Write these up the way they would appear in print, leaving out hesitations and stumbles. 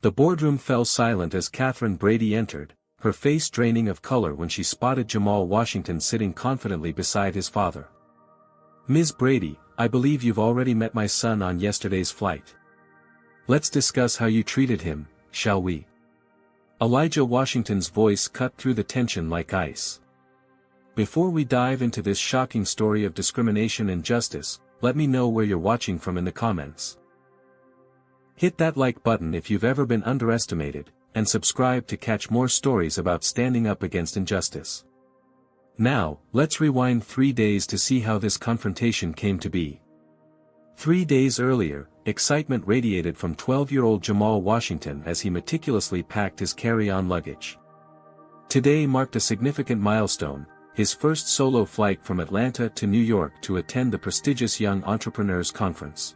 The boardroom fell silent as Catherine Brady entered, her face draining of color when she spotted Jamal Washington sitting confidently beside his father. "Ms. Brady, I believe you've already met my son on yesterday's flight. Let's discuss how you treated him, shall we?" Elijah Washington's voice cut through the tension like ice. "Before we dive into this shocking story of discrimination and justice, let me know where you're watching from in the comments. Hit that like button if you've ever been underestimated, and subscribe to catch more stories about standing up against injustice. Now, let's rewind 3 days to see how this confrontation came to be. 3 days earlier, excitement radiated from 12-year-old Jamal Washington as he meticulously packed his carry-on luggage. Today marked a significant milestone, his first solo flight from Atlanta to New York to attend the prestigious Young Entrepreneurs Conference.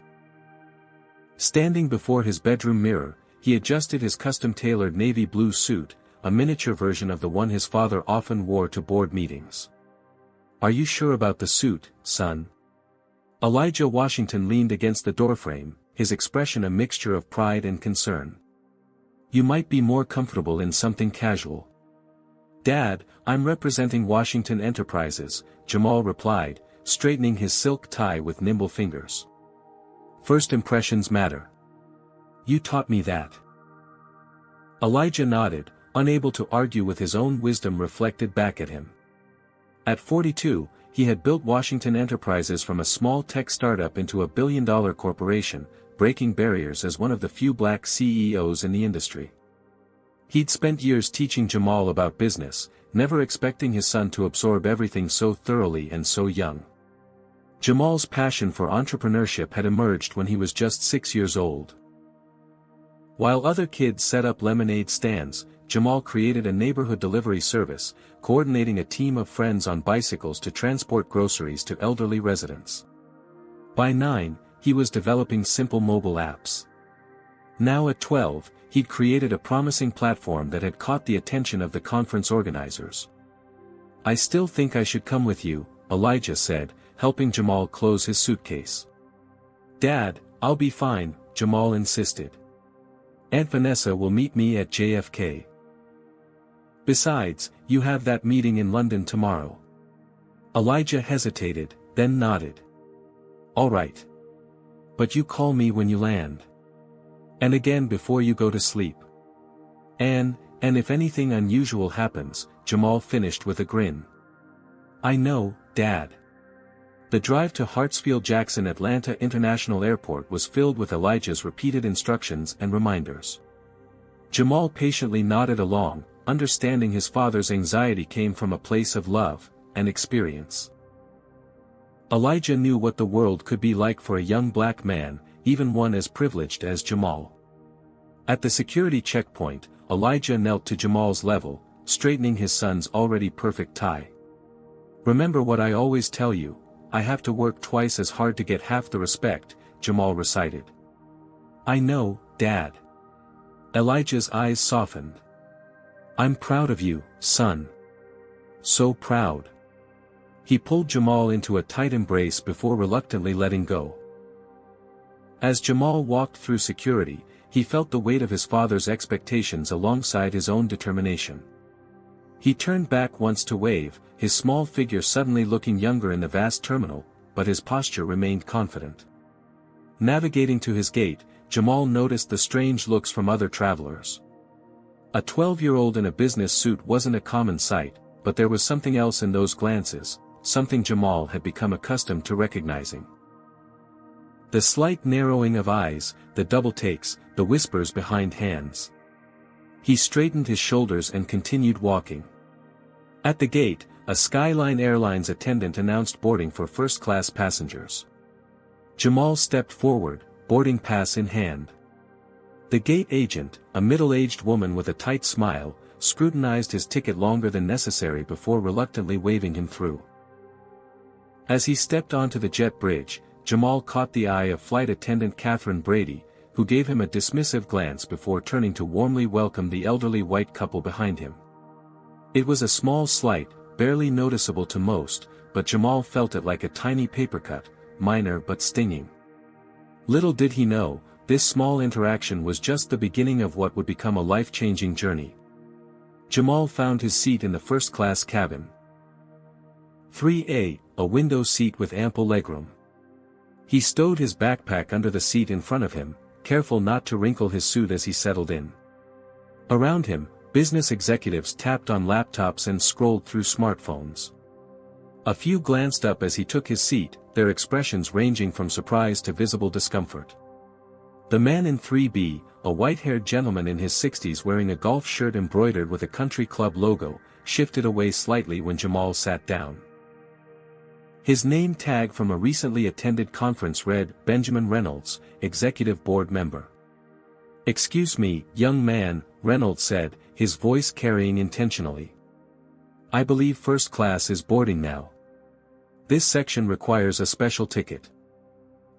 Standing before his bedroom mirror, he adjusted his custom-tailored navy blue suit, a miniature version of the one his father often wore to board meetings. "Are you sure about the suit, son?" Elijah Washington leaned against the doorframe, his expression a mixture of pride and concern. "You might be more comfortable in something casual." "Dad, I'm representing Washington Enterprises," Jamal replied, straightening his silk tie with nimble fingers. "First impressions matter. You taught me that." Elijah nodded, unable to argue with his own wisdom reflected back at him. At 42, he had built Washington Enterprises from a small tech startup into a billion-dollar corporation, breaking barriers as one of the few black CEOs in the industry. He'd spent years teaching Jamal about business, never expecting his son to absorb everything so thoroughly and so young. Jamal's passion for entrepreneurship had emerged when he was just 6 years old. While other kids set up lemonade stands, Jamal created a neighborhood delivery service, coordinating a team of friends on bicycles to transport groceries to elderly residents. By 9, he was developing simple mobile apps. Now at 12, he'd created a promising platform that had caught the attention of the conference organizers. "I still think I should come with you," Elijah said, helping Jamal close his suitcase. "Dad, I'll be fine," Jamal insisted. "Aunt Vanessa will meet me at JFK. Besides, you have that meeting in London tomorrow." Elijah hesitated, then nodded. "All right. But you call me when you land. And again before you go to sleep. And if anything unusual happens," Jamal finished with a grin. "I know, Dad." The drive to Hartsfield-Jackson Atlanta International Airport was filled with Elijah's repeated instructions and reminders. Jamal patiently nodded along, understanding his father's anxiety came from a place of love and experience. Elijah knew what the world could be like for a young black man, even one as privileged as Jamal. At the security checkpoint, Elijah knelt to Jamal's level, straightening his son's already perfect tie. "Remember what I always tell you, I have to work twice as hard to get half the respect," Jamal recited. "I know, Dad." Elijah's eyes softened. "I'm proud of you, son. So proud." He pulled Jamal into a tight embrace before reluctantly letting go. As Jamal walked through security, he felt the weight of his father's expectations alongside his own determination. He turned back once to wave, his small figure suddenly looking younger in the vast terminal, but his posture remained confident. Navigating to his gate, Jamal noticed the strange looks from other travelers. A 12-year-old in a business suit wasn't a common sight, but there was something else in those glances, something Jamal had become accustomed to recognizing. The slight narrowing of eyes, the double takes, the whispers behind hands. He straightened his shoulders and continued walking. At the gate, a Skyline Airlines attendant announced boarding for first-class passengers. Jamal stepped forward, boarding pass in hand. The gate agent, a middle-aged woman with a tight smile, scrutinized his ticket longer than necessary before reluctantly waving him through. As he stepped onto the jet bridge, Jamal caught the eye of flight attendant Catherine Brady, who gave him a dismissive glance before turning to warmly welcome the elderly white couple behind him. It was a small slight, barely noticeable to most, but Jamal felt it like a tiny paper cut, minor but stinging. Little did he know, this small interaction was just the beginning of what would become a life-changing journey. Jamal found his seat in the first-class cabin. 3A, a window seat with ample legroom. He stowed his backpack under the seat in front of him, careful not to wrinkle his suit as he settled in. Around him, business executives tapped on laptops and scrolled through smartphones. A few glanced up as he took his seat, their expressions ranging from surprise to visible discomfort. The man in 3B, a white-haired gentleman in his 60s wearing a golf shirt embroidered with a country club logo, shifted away slightly when Jamal sat down. His name tag from a recently attended conference read, Benjamin Reynolds, Executive Board Member. "Excuse me, young man," Reynolds said, his voice carrying intentionally. "I believe first class is boarding now. This section requires a special ticket."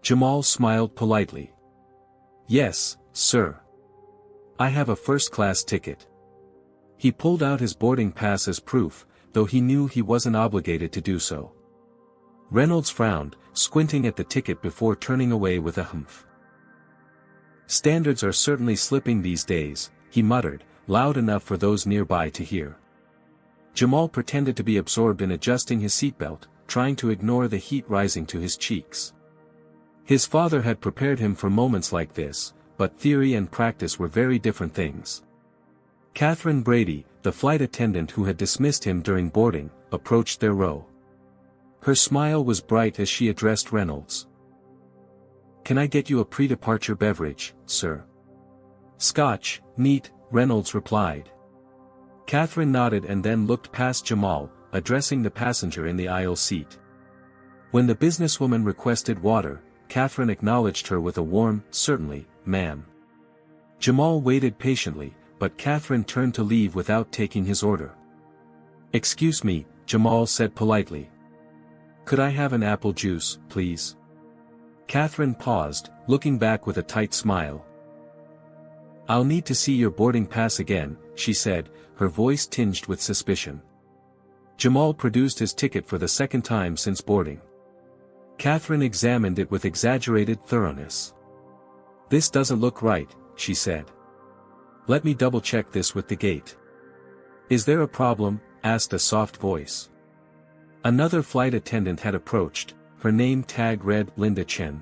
Jamal smiled politely. "Yes, sir. I have a first-class ticket." He pulled out his boarding pass as proof, though he knew he wasn't obligated to do so. Reynolds frowned, squinting at the ticket before turning away with a humph. "Standards are certainly slipping these days," he muttered, loud enough for those nearby to hear. Jamal pretended to be absorbed in adjusting his seatbelt, trying to ignore the heat rising to his cheeks. His father had prepared him for moments like this, but theory and practice were very different things. Catherine Brady, the flight attendant who had dismissed him during boarding, approached their row. Her smile was bright as she addressed Reynolds. "Can I get you a pre-departure beverage, sir?" "Scotch, neat," Reynolds replied. Catherine nodded and then looked past Jamal, addressing the passenger in the aisle seat. When the businesswoman requested water, Catherine acknowledged her with a warm, "Certainly, ma'am." Jamal waited patiently, but Catherine turned to leave without taking his order. "Excuse me," Jamal said politely. "Could I have an apple juice, please?" Catherine paused, looking back with a tight smile. "I'll need to see your boarding pass again," she said, her voice tinged with suspicion. Jamal produced his ticket for the second time since boarding. Catherine examined it with exaggerated thoroughness. "This doesn't look right," she said. "Let me double-check this with the gate." "Is there a problem?" asked a soft voice. Another flight attendant had approached, her name tag read, Linda Chen.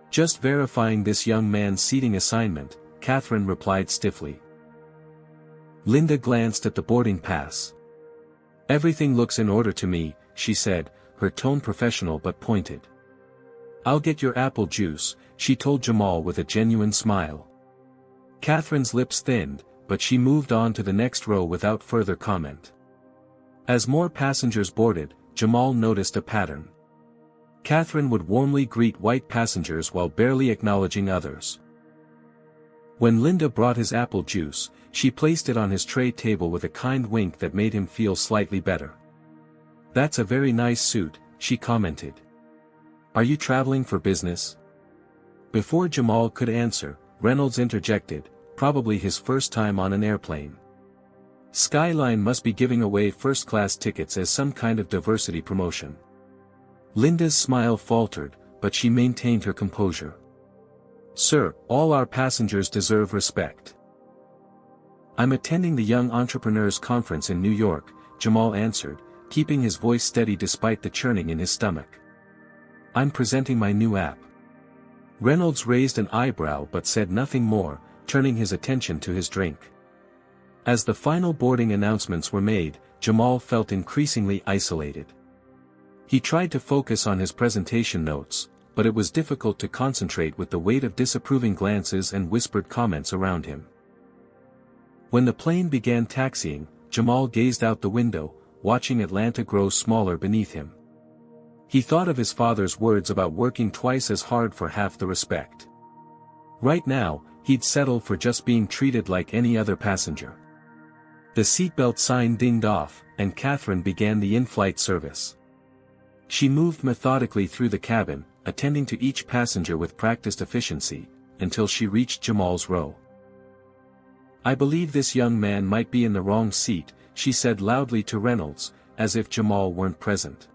"Just verifying this young man's seating assignment," Catherine replied stiffly. Linda glanced at the boarding pass. "Everything looks in order to me," she said, her tone professional but pointed. "I'll get your apple juice," she told Jamal with a genuine smile. Catherine's lips thinned, but she moved on to the next row without further comment. As more passengers boarded, Jamal noticed a pattern. Catherine would warmly greet white passengers while barely acknowledging others. When Linda brought his apple juice, she placed it on his tray table with a kind wink that made him feel slightly better. "That's a very nice suit," she commented. "Are you traveling for business?" Before Jamal could answer, Reynolds interjected, probably his first time on an airplane. "Skyline must be giving away first-class tickets as some kind of diversity promotion." Linda's smile faltered, but she maintained her composure. "Sir, all our passengers deserve respect." "I'm attending the Young Entrepreneurs Conference in New York," Jamal answered, keeping his voice steady despite the churning in his stomach. "I'm presenting my new app." Reynolds raised an eyebrow but said nothing more, turning his attention to his drink. As the final boarding announcements were made, Jamal felt increasingly isolated. He tried to focus on his presentation notes, but it was difficult to concentrate with the weight of disapproving glances and whispered comments around him. When the plane began taxiing, Jamal gazed out the window, watching Atlanta grow smaller beneath him. He thought of his father's words about working twice as hard for half the respect. Right now, he'd settle for just being treated like any other passenger. The seatbelt sign dinged off, and Catherine began the in-flight service. She moved methodically through the cabin, attending to each passenger with practiced efficiency, until she reached Jamal's row. "I believe this young man might be in the wrong seat," she said loudly to Reynolds, as if Jamal weren't present.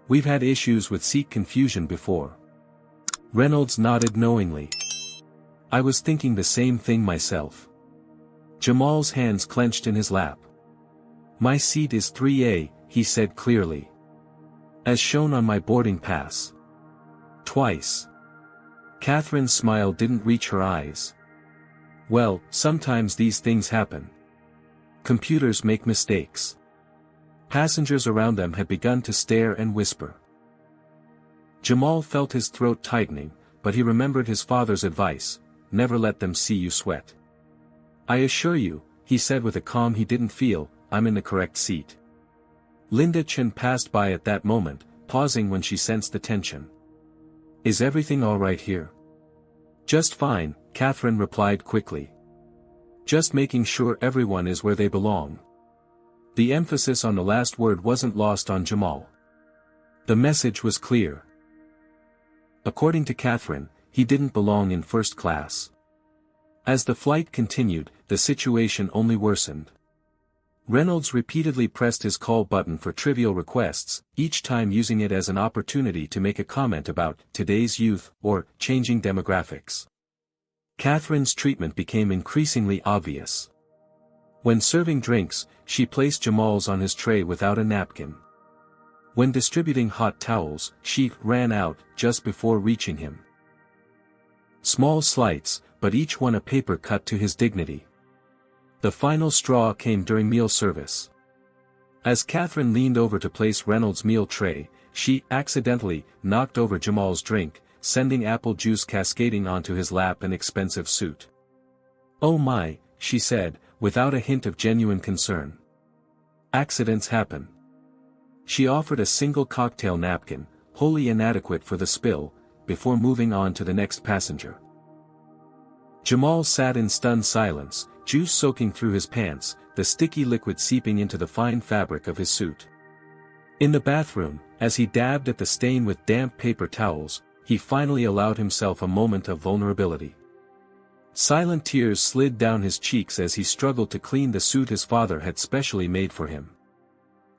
"We've had issues with seat confusion before." Reynolds nodded knowingly. I was thinking the same thing myself. Jamal's hands clenched in his lap. My seat is 3A, he said clearly. As shown on my boarding pass. Twice. Catherine's smile didn't reach her eyes. Well, sometimes these things happen. Computers make mistakes. Passengers around them had begun to stare and whisper. Jamal felt his throat tightening, but he remembered his father's advice, never let them see you sweat. I assure you, he said with a calm he didn't feel, I'm in the correct seat. Linda Chen passed by at that moment, pausing when she sensed the tension. Is everything all right here? Just fine, Catherine replied quickly. Just making sure everyone is where they belong. The emphasis on the last word wasn't lost on Jamal. The message was clear. According to Catherine, he didn't belong in first class. As the flight continued, the situation only worsened. Reynolds repeatedly pressed his call button for trivial requests, each time using it as an opportunity to make a comment about today's youth or changing demographics. Catherine's treatment became increasingly obvious. When serving drinks, she placed Jamal's on his tray without a napkin. When distributing hot towels, she ran out just before reaching him. Small slights, but each one a paper cut to his dignity. The final straw came during meal service. As Catherine leaned over to place Reynolds' meal tray, she accidentally knocked over Jamal's drink, sending apple juice cascading onto his lap and expensive suit. Oh my, she said, without a hint of genuine concern. Accidents happen. She offered a single cocktail napkin, wholly inadequate for the spill, before moving on to the next passenger. Jamal sat in stunned silence, juice soaking through his pants, the sticky liquid seeping into the fine fabric of his suit. In the bathroom, as he dabbed at the stain with damp paper towels, he finally allowed himself a moment of vulnerability. Silent tears slid down his cheeks as he struggled to clean the suit his father had specially made for him.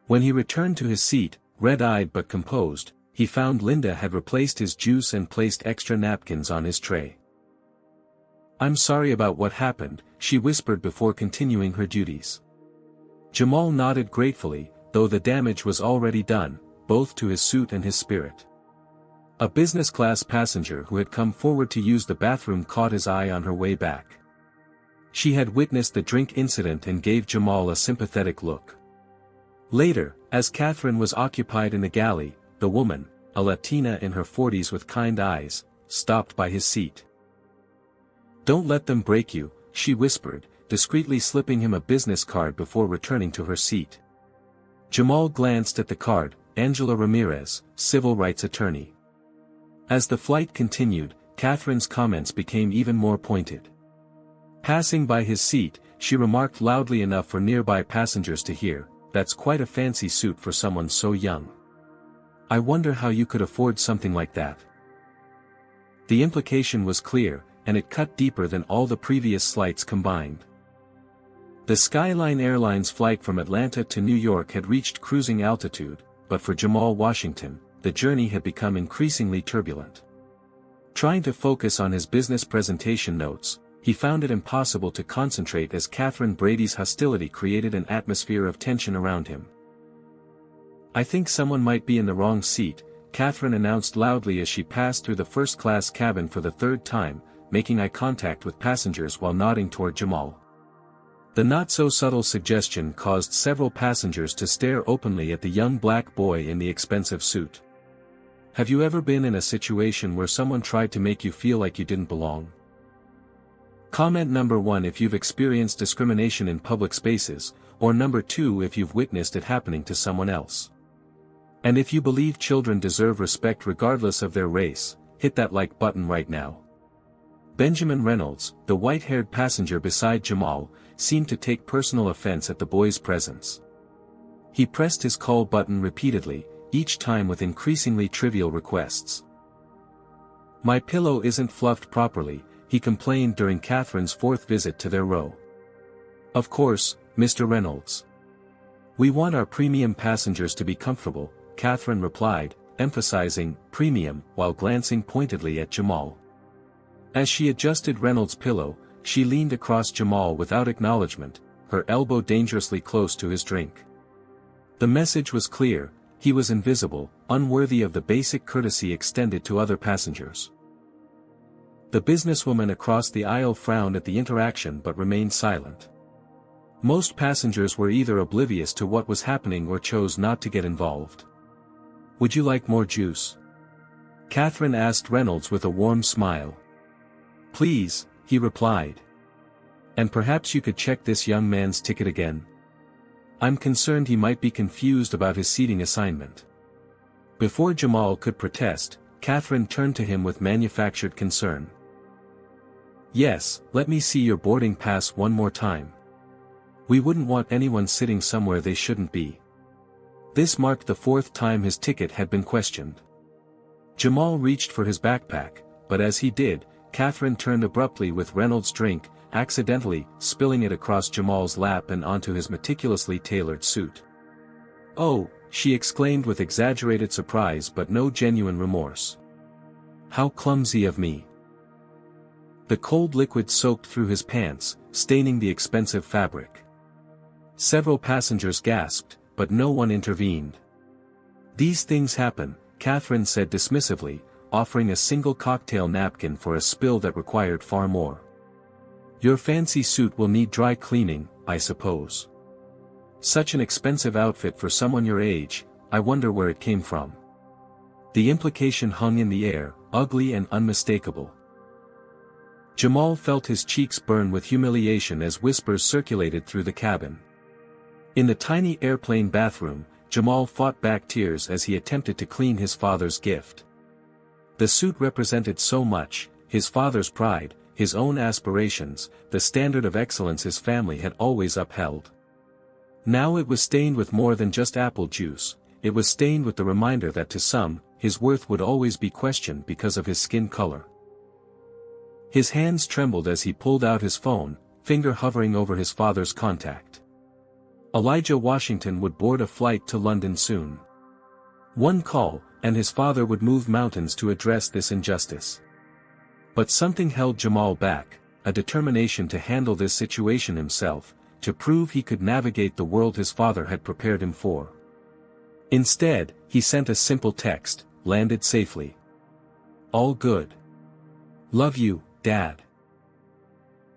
When he returned to his seat, red-eyed but composed, he found Linda had replaced his juice and placed extra napkins on his tray. I'm sorry about what happened, she whispered before continuing her duties. Jamal nodded gratefully, though the damage was already done, both to his suit and his spirit. A business-class passenger who had come forward to use the bathroom caught his eye on her way back. She had witnessed the drink incident and gave Jamal a sympathetic look. Later, as Catherine was occupied in the galley, the woman, a Latina in her 40s with kind eyes, stopped by his seat. Don't let them break you, she whispered, discreetly slipping him a business card before returning to her seat. Jamal glanced at the card, Angela Ramirez, civil rights attorney. As the flight continued, Catherine's comments became even more pointed. Passing by his seat, she remarked loudly enough for nearby passengers to hear, "That's quite a fancy suit for someone so young. I wonder how you could afford something like that." The implication was clear, and it cut deeper than all the previous slights combined. The Skyline Airlines flight from Atlanta to New York had reached cruising altitude, but for Jamal Washington, the journey had become increasingly turbulent. Trying to focus on his business presentation notes, he found it impossible to concentrate as Catherine Brady's hostility created an atmosphere of tension around him. I think someone might be in the wrong seat, Catherine announced loudly as she passed through the first-class cabin for the third time, making eye contact with passengers while nodding toward Jamal. The not-so-subtle suggestion caused several passengers to stare openly at the young black boy in the expensive suit. Have you ever been in a situation where someone tried to make you feel like you didn't belong? Comment number 1 if you've experienced discrimination in public spaces, or number 2 if you've witnessed it happening to someone else. And if you believe children deserve respect regardless of their race, hit that like button right now. Benjamin Reynolds, the white-haired passenger beside Jamal, seemed to take personal offense at the boy's presence. He pressed his call button repeatedly, each time with increasingly trivial requests. My pillow isn't fluffed properly, he complained during Catherine's 4th visit to their row. Of course, Mr. Reynolds. We want our premium passengers to be comfortable, Catherine replied, emphasizing premium while glancing pointedly at Jamal. As she adjusted Reynolds' pillow, she leaned across Jamal without acknowledgement, her elbow dangerously close to his drink. The message was clear: he was invisible, unworthy of the basic courtesy extended to other passengers. The businesswoman across the aisle frowned at the interaction but remained silent. Most passengers were either oblivious to what was happening or chose not to get involved. "Would you like more juice?" Catherine asked Reynolds with a warm smile. "Please," he replied. "And perhaps you could check this young man's ticket again. I'm concerned he might be confused about his seating assignment." Before Jamal could protest, Catherine turned to him with manufactured concern. "Yes, let me see your boarding pass one more time. We wouldn't want anyone sitting somewhere they shouldn't be." This marked the fourth time his ticket had been questioned. Jamal reached for his backpack, but as he did, Catherine turned abruptly with Reynolds' drink, accidentally spilling it across Jamal's lap and onto his meticulously tailored suit. "Oh," she exclaimed with exaggerated surprise but no genuine remorse. "How clumsy of me." The cold liquid soaked through his pants, staining the expensive fabric. Several passengers gasped, but no one intervened. "These things happen," Catherine said dismissively, offering a single cocktail napkin for a spill that required far more. "Your fancy suit will need dry cleaning, I suppose. Such an expensive outfit for someone your age, I wonder where it came from." The implication hung in the air, ugly and unmistakable. Jamal felt his cheeks burn with humiliation as whispers circulated through the cabin. In the tiny airplane bathroom, Jamal fought back tears as he attempted to clean his father's gift. The suit represented so much: his father's pride, his own aspirations, the standard of excellence his family had always upheld. Now it was stained with more than just apple juice, it was stained with the reminder that to some, his worth would always be questioned because of his skin color. His hands trembled as he pulled out his phone, finger hovering over his father's contact. Elijah Washington would board a flight to London soon. One call, and his father would move mountains to address this injustice. But something held Jamal back, a determination to handle this situation himself, to prove he could navigate the world his father had prepared him for. Instead, he sent a simple text: "Landed safely. All good. Love you, Dad."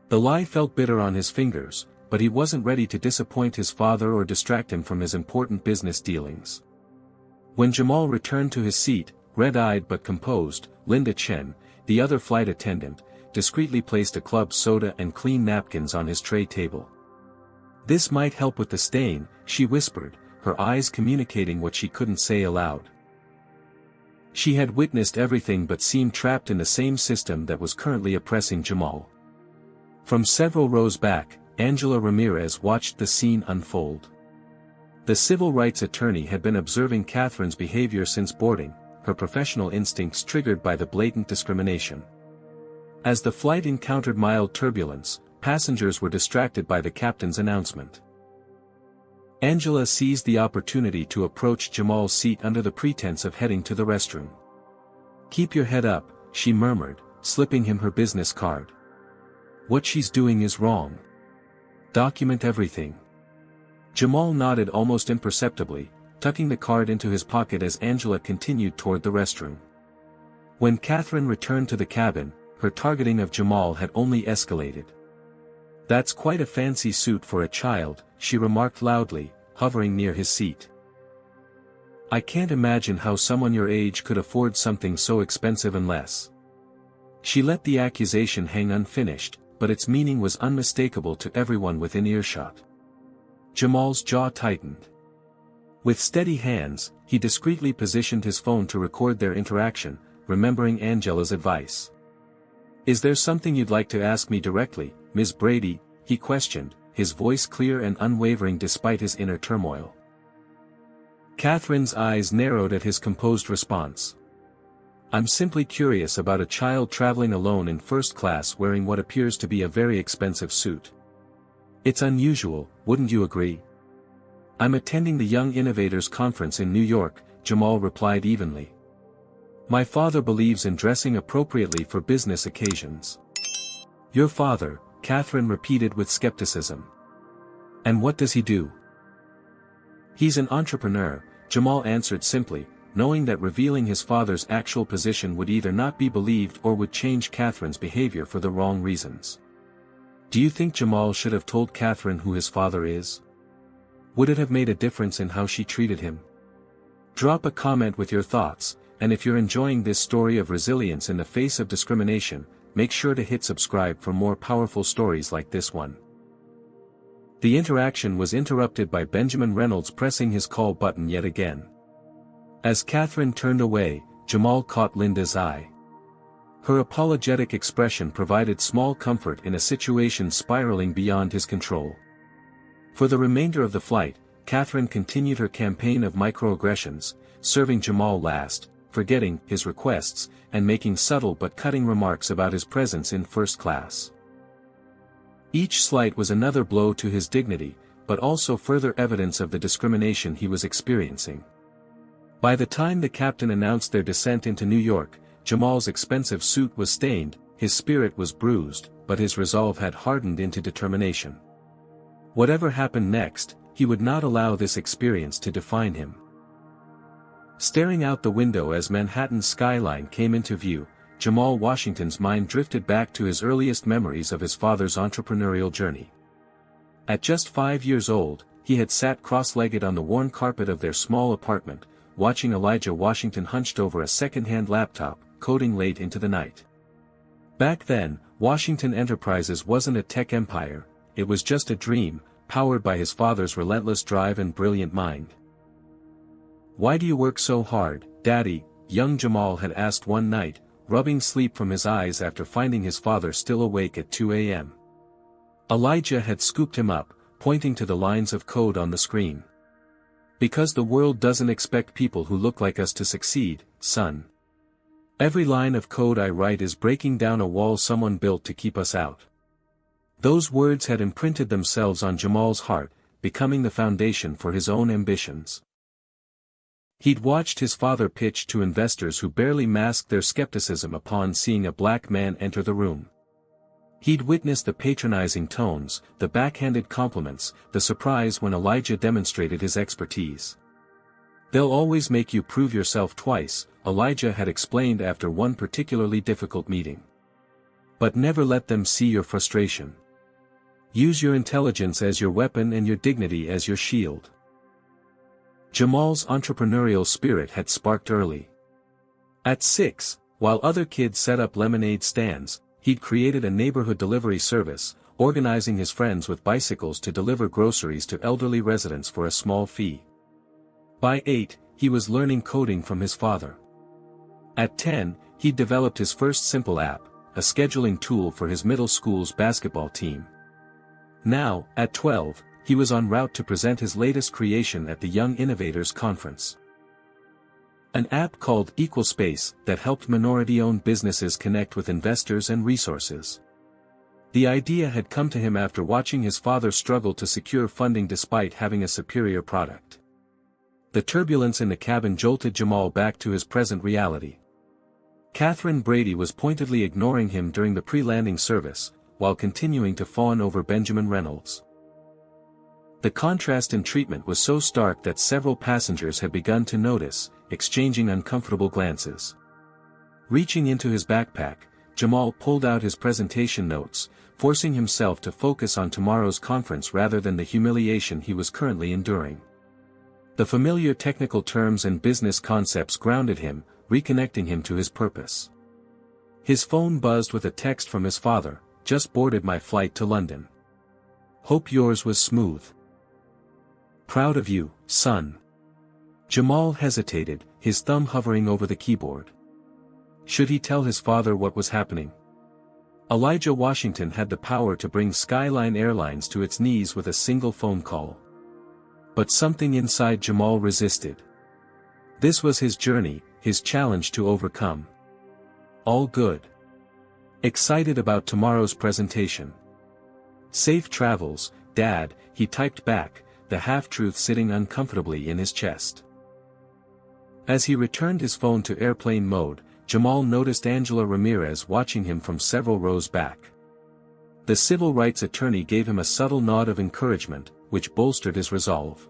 The lie felt bitter on his fingers, but he wasn't ready to disappoint his father or distract him from his important business dealings. When Jamal returned to his seat, red-eyed but composed, Linda Chen, the other flight attendant, discreetly placed a club soda and clean napkins on his tray table. "This might help with the stain," she whispered, her eyes communicating what she couldn't say aloud. She had witnessed everything but seemed trapped in the same system that was currently oppressing Jamal. From several rows back, Angela Ramirez watched the scene unfold. The civil rights attorney had been observing Catherine's behavior since boarding, her professional instincts triggered by the blatant discrimination. As the flight encountered mild turbulence, passengers were distracted by the captain's announcement. Angela seized the opportunity to approach Jamal's seat under the pretense of heading to the restroom. "Keep your head up," she murmured, slipping him her business card. "What she's doing is wrong. Document everything." Jamal nodded almost imperceptibly, tucking the card into his pocket as Angela continued toward the restroom. When Catherine returned to the cabin, her targeting of Jamal had only escalated. "That's quite a fancy suit for a child," she remarked loudly, hovering near his seat. "I can't imagine how someone your age could afford something so expensive unless—" She let the accusation hang unfinished, but its meaning was unmistakable to everyone within earshot. Jamal's jaw tightened. With steady hands, he discreetly positioned his phone to record their interaction, remembering Angela's advice. "Is there something you'd like to ask me directly, Ms. Brady?" he questioned, his voice clear and unwavering despite his inner turmoil. Catherine's eyes narrowed at his composed response. "I'm simply curious about a child traveling alone in first class wearing what appears to be a very expensive suit. It's unusual, wouldn't you agree?" "I'm attending the Young Innovators Conference in New York," Jamal replied evenly. My father believes in dressing appropriately for business occasions. Your father, Catherine repeated with skepticism. And what does he do? He's an entrepreneur, Jamal answered simply, knowing that revealing his father's actual position would either not be believed or would change Catherine's behavior for the wrong reasons. Do you think Jamal should have told Catherine who his father is? Would it have made a difference in how she treated him? Drop a comment with your thoughts, and if you're enjoying this story of resilience in the face of discrimination, make sure to hit subscribe for more powerful stories like this one. The interaction was interrupted by Benjamin Reynolds pressing his call button yet again. As Catherine turned away, Jamal caught Linda's eye. Her apologetic expression provided small comfort in a situation spiraling beyond his control. For the remainder of the flight, Catherine continued her campaign of microaggressions, serving Jamal last, forgetting his requests, and making subtle but cutting remarks about his presence in first class. Each slight was another blow to his dignity, but also further evidence of the discrimination he was experiencing. By the time the captain announced their descent into New York, Jamal's expensive suit was stained, his spirit was bruised, but his resolve had hardened into determination. Whatever happened next, he would not allow this experience to define him. Staring out the window as Manhattan's skyline came into view, Jamal Washington's mind drifted back to his earliest memories of his father's entrepreneurial journey. At just 5 years old, he had sat cross-legged on the worn carpet of their small apartment, watching Elijah Washington hunched over a second-hand laptop, coding late into the night. Back then, Washington Enterprises wasn't a tech empire, it was just a dream, powered by his father's relentless drive and brilliant mind. "Why do you work so hard, Daddy?" young Jamal had asked one night, rubbing sleep from his eyes after finding his father still awake at 2 a.m. Elijah had scooped him up, pointing to the lines of code on the screen. "Because the world doesn't expect people who look like us to succeed, son. Every line of code I write is breaking down a wall someone built to keep us out." Those words had imprinted themselves on Jamal's heart, becoming the foundation for his own ambitions. He'd watched his father pitch to investors who barely masked their skepticism upon seeing a black man enter the room. He'd witnessed the patronizing tones, the backhanded compliments, the surprise when Elijah demonstrated his expertise. "They'll always make you prove yourself twice," Elijah had explained after one particularly difficult meeting. "But never let them see your frustration. Use your intelligence as your weapon and your dignity as your shield." Jamal's entrepreneurial spirit had sparked early. At 6, while other kids set up lemonade stands, he'd created a neighborhood delivery service, organizing his friends with bicycles to deliver groceries to elderly residents for a small fee. By 8, he was learning coding from his father. At 10, he'd developed his first simple app, a scheduling tool for his middle school's basketball team. Now, at 12, he was en route to present his latest creation at the Young Innovators Conference. An app called Equal Space that helped minority-owned businesses connect with investors and resources. The idea had come to him after watching his father struggle to secure funding despite having a superior product. The turbulence in the cabin jolted Jamal back to his present reality. Catherine Brady was pointedly ignoring him during the pre-landing service, while continuing to fawn over Benjamin Reynolds. The contrast in treatment was so stark that several passengers had begun to notice, exchanging uncomfortable glances. Reaching into his backpack, Jamal pulled out his presentation notes, forcing himself to focus on tomorrow's conference rather than the humiliation he was currently enduring. The familiar technical terms and business concepts grounded him, reconnecting him to his purpose. His phone buzzed with a text from his father, "Just boarded my flight to London. Hope yours was smooth. Proud of you, son." Jamal hesitated, his thumb hovering over the keyboard. Should he tell his father what was happening? Elijah Washington had the power to bring Skyline Airlines to its knees with a single phone call. But something inside Jamal resisted. This was his journey, his challenge to overcome. "All good. Excited about tomorrow's presentation. Safe travels, Dad," he typed back, the half-truth sitting uncomfortably in his chest. As he returned his phone to airplane mode, Jamal noticed Angela Ramirez watching him from several rows back. The civil rights attorney gave him a subtle nod of encouragement, which bolstered his resolve.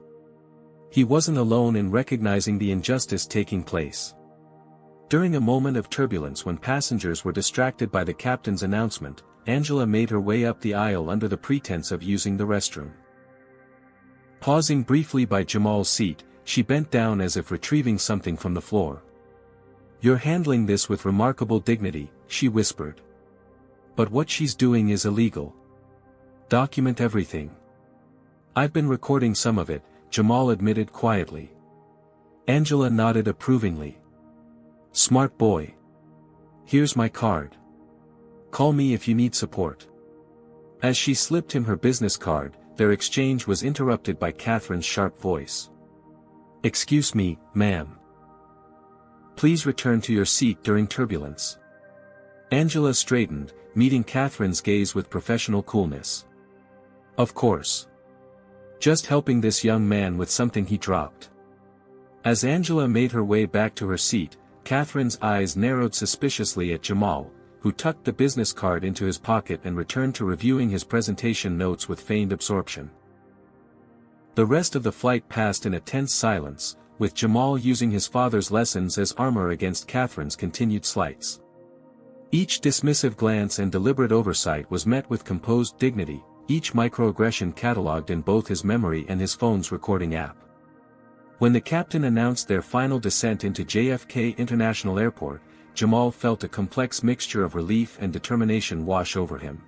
He wasn't alone in recognizing the injustice taking place. During a moment of turbulence when passengers were distracted by the captain's announcement, Angela made her way up the aisle under the pretense of using the restroom. Pausing briefly by Jamal's seat, she bent down as if retrieving something from the floor. "You're handling this with remarkable dignity," she whispered. "But what she's doing is illegal. Document everything." "I've been recording some of it," Jamal admitted quietly. Angela nodded approvingly. "Smart boy. Here's my card. Call me if you need support." As she slipped him her business card, their exchange was interrupted by Catherine's sharp voice. "Excuse me, ma'am. Please return to your seat during turbulence." Angela straightened, meeting Catherine's gaze with professional coolness. "Of course. Just helping this young man with something he dropped." As Angela made her way back to her seat, Catherine's eyes narrowed suspiciously at Jamal, who tucked the business card into his pocket and returned to reviewing his presentation notes with feigned absorption. The rest of the flight passed in a tense silence, with Jamal using his father's lessons as armor against Catherine's continued slights. Each dismissive glance and deliberate oversight was met with composed dignity, each microaggression catalogued in both his memory and his phone's recording app. When the captain announced their final descent into JFK International Airport, Jamal felt a complex mixture of relief and determination wash over him.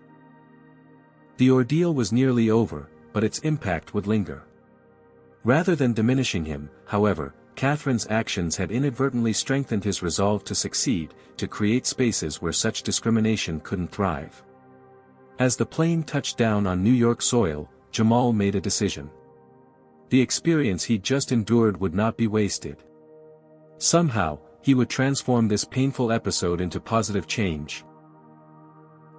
The ordeal was nearly over, but its impact would linger. Rather than diminishing him, however, Catherine's actions had inadvertently strengthened his resolve to succeed, to create spaces where such discrimination couldn't thrive. As the plane touched down on New York soil, Jamal made a decision. The experience he'd just endured would not be wasted. Somehow, he would transform this painful episode into positive change.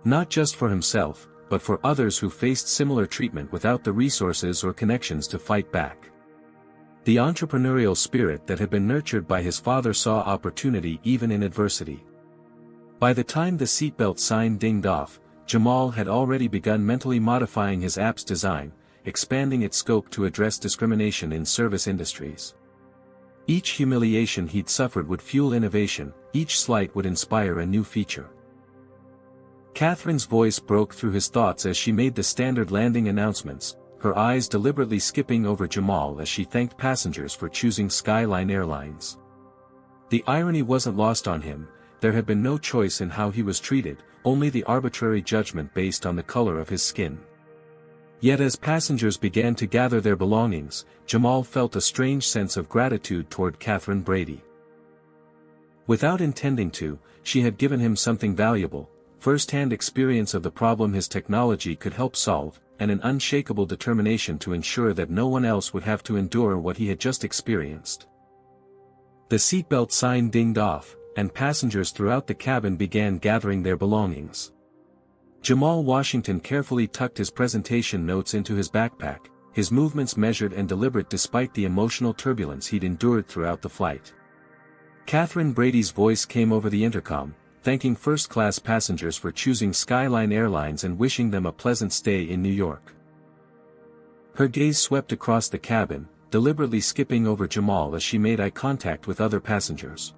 Not just for himself, but for others who faced similar treatment without the resources or connections to fight back. The entrepreneurial spirit that had been nurtured by his father saw opportunity even in adversity. By the time the seatbelt sign dinged off, Jamal had already begun mentally modifying his app's design, expanding its scope to address discrimination in service industries. Each humiliation he'd suffered would fuel innovation, each slight would inspire a new feature. Catherine's voice broke through his thoughts as she made the standard landing announcements, her eyes deliberately skipping over Jamal as she thanked passengers for choosing Skyline Airlines. The irony wasn't lost on him, there had been no choice in how he was treated, only the arbitrary judgment based on the color of his skin. Yet as passengers began to gather their belongings, Jamal felt a strange sense of gratitude toward Catherine Brady. Without intending to, she had given him something valuable, first-hand experience of the problem his technology could help solve, and an unshakable determination to ensure that no one else would have to endure what he had just experienced. The seatbelt sign dinged off, and passengers throughout the cabin began gathering their belongings. Jamal Washington carefully tucked his presentation notes into his backpack, his movements measured and deliberate despite the emotional turbulence he'd endured throughout the flight. Catherine Brady's voice came over the intercom, thanking first-class passengers for choosing Skyline Airlines and wishing them a pleasant stay in New York. Her gaze swept across the cabin, deliberately skipping over Jamal as she made eye contact with other passengers.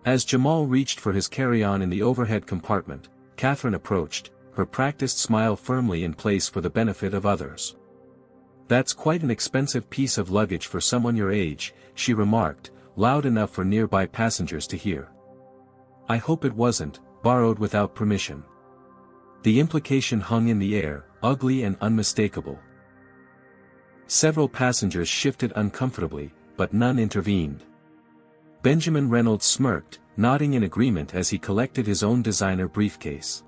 As Jamal reached for his carry-on in the overhead compartment, Catherine approached, her practiced smile firmly in place for the benefit of others. "That's quite an expensive piece of luggage for someone your age," she remarked, loud enough for nearby passengers to hear. "I hope it wasn't borrowed without permission." The implication hung in the air, ugly and unmistakable. Several passengers shifted uncomfortably, but none intervened. Benjamin Reynolds smirked, nodding in agreement as he collected his own designer briefcase.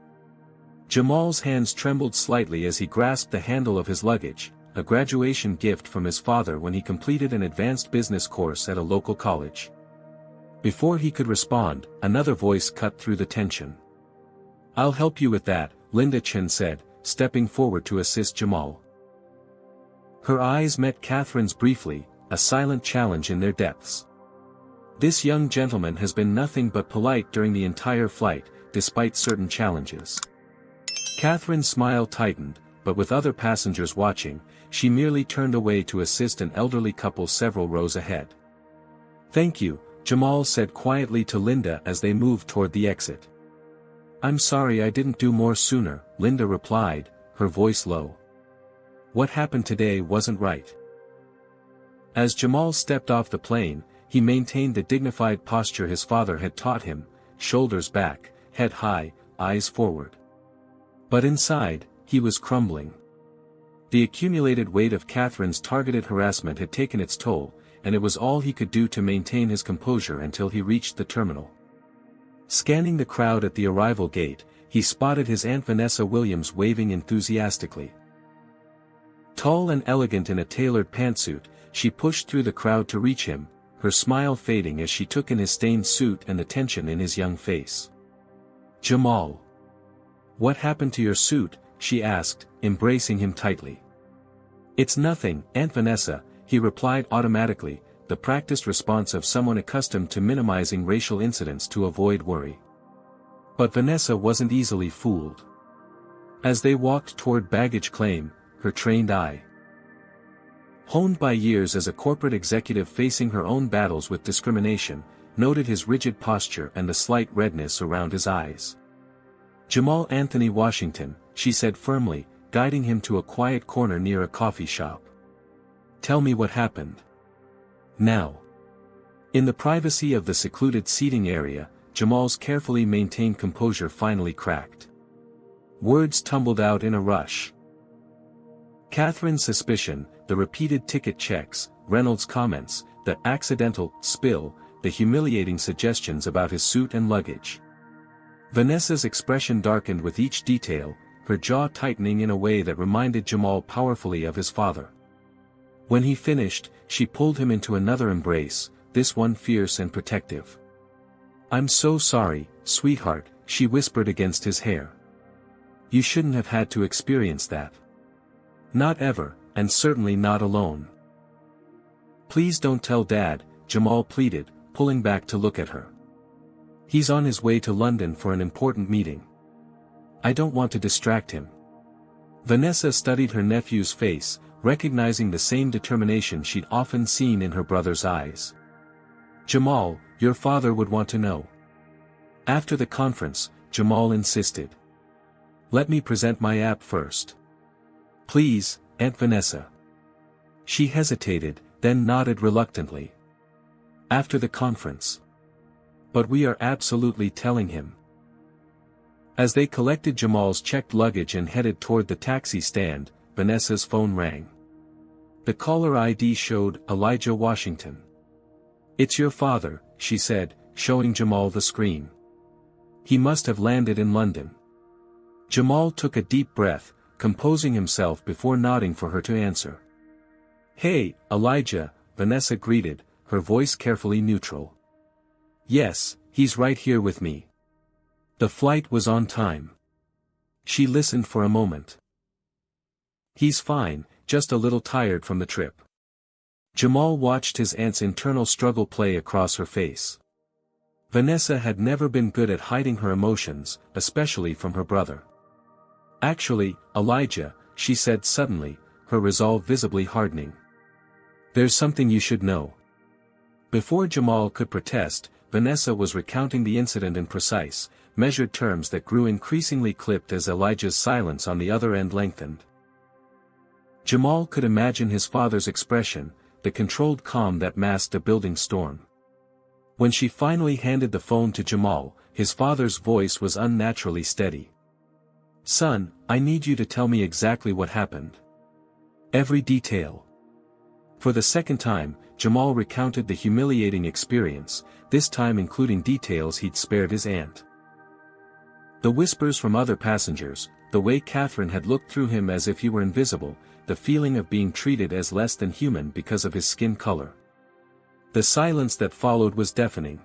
Jamal's hands trembled slightly as he grasped the handle of his luggage, a graduation gift from his father when he completed an advanced business course at a local college. Before he could respond, another voice cut through the tension. "I'll help you with that," Linda Chen said, stepping forward to assist Jamal. Her eyes met Catherine's briefly, a silent challenge in their depths. This young gentleman has been nothing but polite during the entire flight, despite certain challenges. Catherine's smile tightened, but with other passengers watching, she merely turned away to assist an elderly couple several rows ahead. "Thank you," Jamal said quietly to Linda as they moved toward the exit. "I'm sorry I didn't do more sooner," Linda replied, her voice low. "What happened today wasn't right." As Jamal stepped off the plane, he maintained the dignified posture his father had taught him, shoulders back, head high, eyes forward. But inside, he was crumbling. The accumulated weight of Catherine's targeted harassment had taken its toll, and it was all he could do to maintain his composure until he reached the terminal. Scanning the crowd at the arrival gate, he spotted his Aunt Vanessa Williams waving enthusiastically. Tall and elegant in a tailored pantsuit, she pushed through the crowd to reach him, her smile fading as she took in his stained suit and the tension in his young face. "Jamal. What happened to your suit?" she asked, embracing him tightly. "It's nothing, Aunt Vanessa," he replied automatically, the practiced response of someone accustomed to minimizing racial incidents to avoid worry. But Vanessa wasn't easily fooled. As they walked toward baggage claim, her trained eye, honed by years as a corporate executive facing her own battles with discrimination, noted his rigid posture and the slight redness around his eyes. "Jamal Anthony Washington," she said firmly, guiding him to a quiet corner near a coffee shop. "Tell me what happened. Now." In the privacy of the secluded seating area, Jamal's carefully maintained composure finally cracked. Words tumbled out in a rush. Catherine's suspicion, the repeated ticket checks, Reynolds' comments, the accidental spill, the humiliating suggestions about his suit and luggage. Vanessa's expression darkened with each detail, her jaw tightening in a way that reminded Jamal powerfully of his father. When he finished, she pulled him into another embrace, this one fierce and protective. "I'm so sorry, sweetheart," she whispered against his hair. "You shouldn't have had to experience that. Not ever, and certainly not alone." "Please don't tell Dad," Jamal pleaded, pulling back to look at her. "He's on his way to London for an important meeting. I don't want to distract him." Vanessa studied her nephew's face, recognizing the same determination she'd often seen in her brother's eyes. "Jamal, your father would want to know." After the conference, Jamal insisted. "Let me present my app first." "Please, Aunt Vanessa." She hesitated, then nodded reluctantly. "After the conference." "But we are absolutely telling him." As they collected Jamal's checked luggage and headed toward the taxi stand, Vanessa's phone rang. The caller ID showed Elijah Washington. "It's your father," she said, showing Jamal the screen. "He must have landed in London." Jamal took a deep breath, composing himself before nodding for her to answer. "Hey, Elijah," Vanessa greeted, her voice carefully neutral. "Yes, he's right here with me. The flight was on time." She listened for a moment. "He's fine, just a little tired from the trip." Jamal watched his aunt's internal struggle play across her face. Vanessa had never been good at hiding her emotions, especially from her brother. "Actually, Elijah," she said suddenly, her resolve visibly hardening. "There's something you should know." Before Jamal could protest, Vanessa was recounting the incident in precise, measured terms that grew increasingly clipped as Elijah's silence on the other end lengthened. Jamal could imagine his father's expression, the controlled calm that masked a building storm. When she finally handed the phone to Jamal, his father's voice was unnaturally steady. "Son, I need you to tell me exactly what happened. Every detail." For the second time, Jamal recounted the humiliating experience, this time including details he'd spared his aunt. The whispers from other passengers, the way Catherine had looked through him as if he were invisible, the feeling of being treated as less than human because of his skin color. The silence that followed was deafening.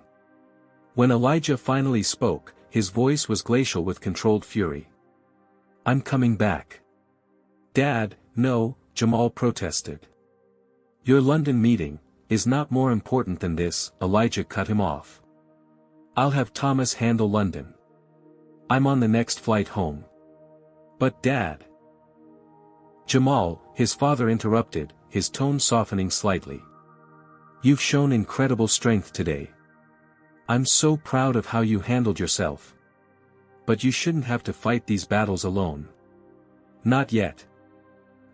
When Elijah finally spoke, his voice was glacial with controlled fury. "I'm coming back." "Dad, no," Jamal protested. "Your London meeting," is not more important than this, Elijah cut him off. I'll have Thomas handle London. I'm on the next flight home. But Dad. Jamal, his father interrupted, his tone softening slightly. You've shown incredible strength today. I'm so proud of how you handled yourself. But you shouldn't have to fight these battles alone. Not yet.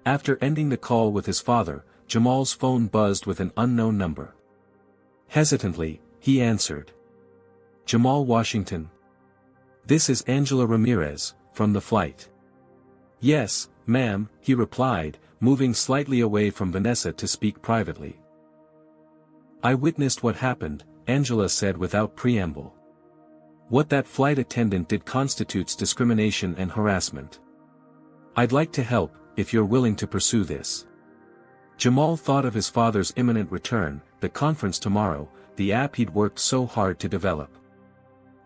After ending the call with his father, Jamal's phone buzzed with an unknown number. Hesitantly, he answered. Jamal Washington. This is Angela Ramirez, from the flight. Yes, ma'am, he replied, moving slightly away from Vanessa to speak privately. I witnessed what happened, Angela said without preamble. What that flight attendant did constitutes discrimination and harassment. I'd like to help, if you're willing to pursue this. Jamal thought of his father's imminent return, the conference tomorrow, the app he'd worked so hard to develop.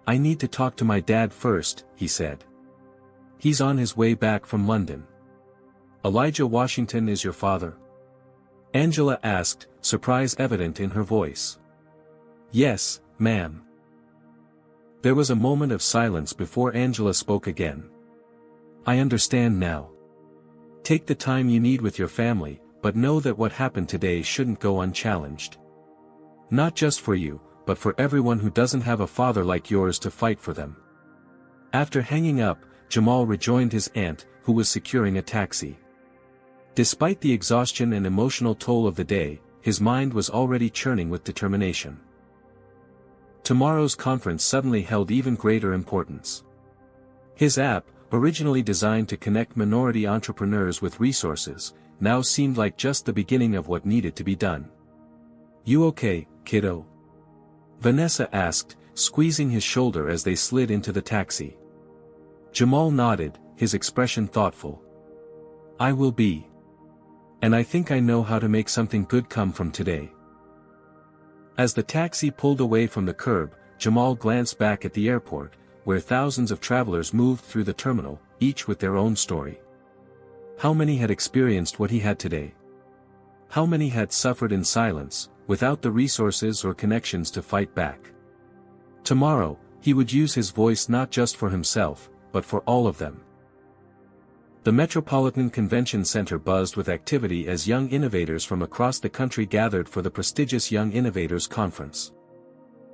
I need to talk to my dad first, he said. He's on his way back from London. Elijah Washington is your father? Angela asked, surprise evident in her voice. Yes, ma'am. There was a moment of silence before Angela spoke again. I understand now. Take the time you need with your family, but know that what happened today shouldn't go unchallenged. Not just for you, but for everyone who doesn't have a father like yours to fight for them. After hanging up, Jamal rejoined his aunt, who was securing a taxi. Despite the exhaustion and emotional toll of the day, his mind was already churning with determination. Tomorrow's conference suddenly held even greater importance. His app, originally designed to connect minority entrepreneurs with resources, now seemed like just the beginning of what needed to be done. You okay, kiddo? Vanessa asked, squeezing his shoulder as they slid into the taxi. Jamal nodded, his expression thoughtful. I will be. And I think I know how to make something good come from today. As the taxi pulled away from the curb, Jamal glanced back at the airport, where thousands of travelers moved through the terminal, each with their own story. How many had experienced what he had today? How many had suffered in silence, without the resources or connections to fight back? Tomorrow, he would use his voice not just for himself, but for all of them. The Metropolitan Convention Center buzzed with activity as young innovators from across the country gathered for the prestigious Young Innovators Conference.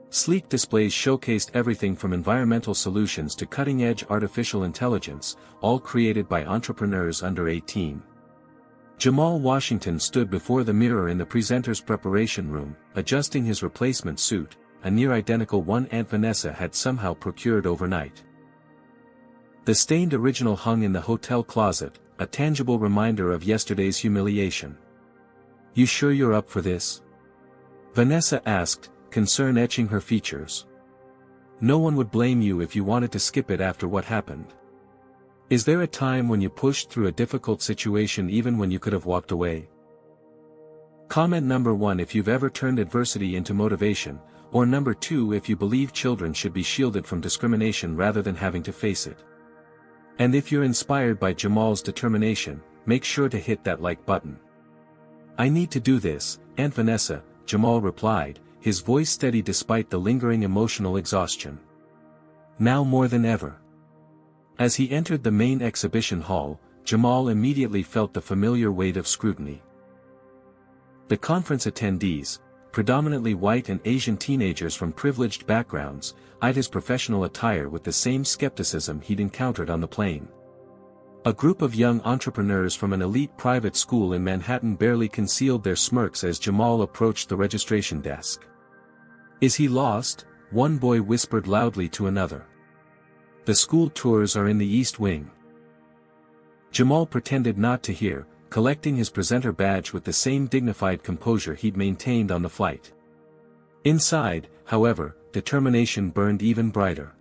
Sleek displays showcased everything from environmental solutions to cutting-edge artificial intelligence, all created by entrepreneurs under 18. Jamal Washington stood before the mirror in the presenter's preparation room, adjusting his replacement suit, a near-identical one Aunt Vanessa had somehow procured overnight. The stained original hung in the hotel closet, a tangible reminder of yesterday's humiliation. You sure you're up for this? Vanessa asked, concern etching her features. No one would blame you if you wanted to skip it after what happened. Is there a time when you pushed through a difficult situation even when you could have walked away? Comment number 1 if you've ever turned adversity into motivation, or number 2 if you believe children should be shielded from discrimination rather than having to face it. And if you're inspired by Jamal's determination, make sure to hit that like button. I need to do this, Aunt Vanessa, Jamal replied, his voice steady despite the lingering emotional exhaustion. Now more than ever. As he entered the main exhibition hall, Jamal immediately felt the familiar weight of scrutiny. The conference attendees, predominantly white and Asian teenagers from privileged backgrounds, eyed his professional attire with the same skepticism he'd encountered on the plane. A group of young entrepreneurs from an elite private school in Manhattan barely concealed their smirks as Jamal approached the registration desk. Is he lost? One boy whispered loudly to another. The school tours are in the East Wing. Jamal pretended not to hear, collecting his presenter badge with the same dignified composure he'd maintained on the flight. Inside, however, determination burned even brighter.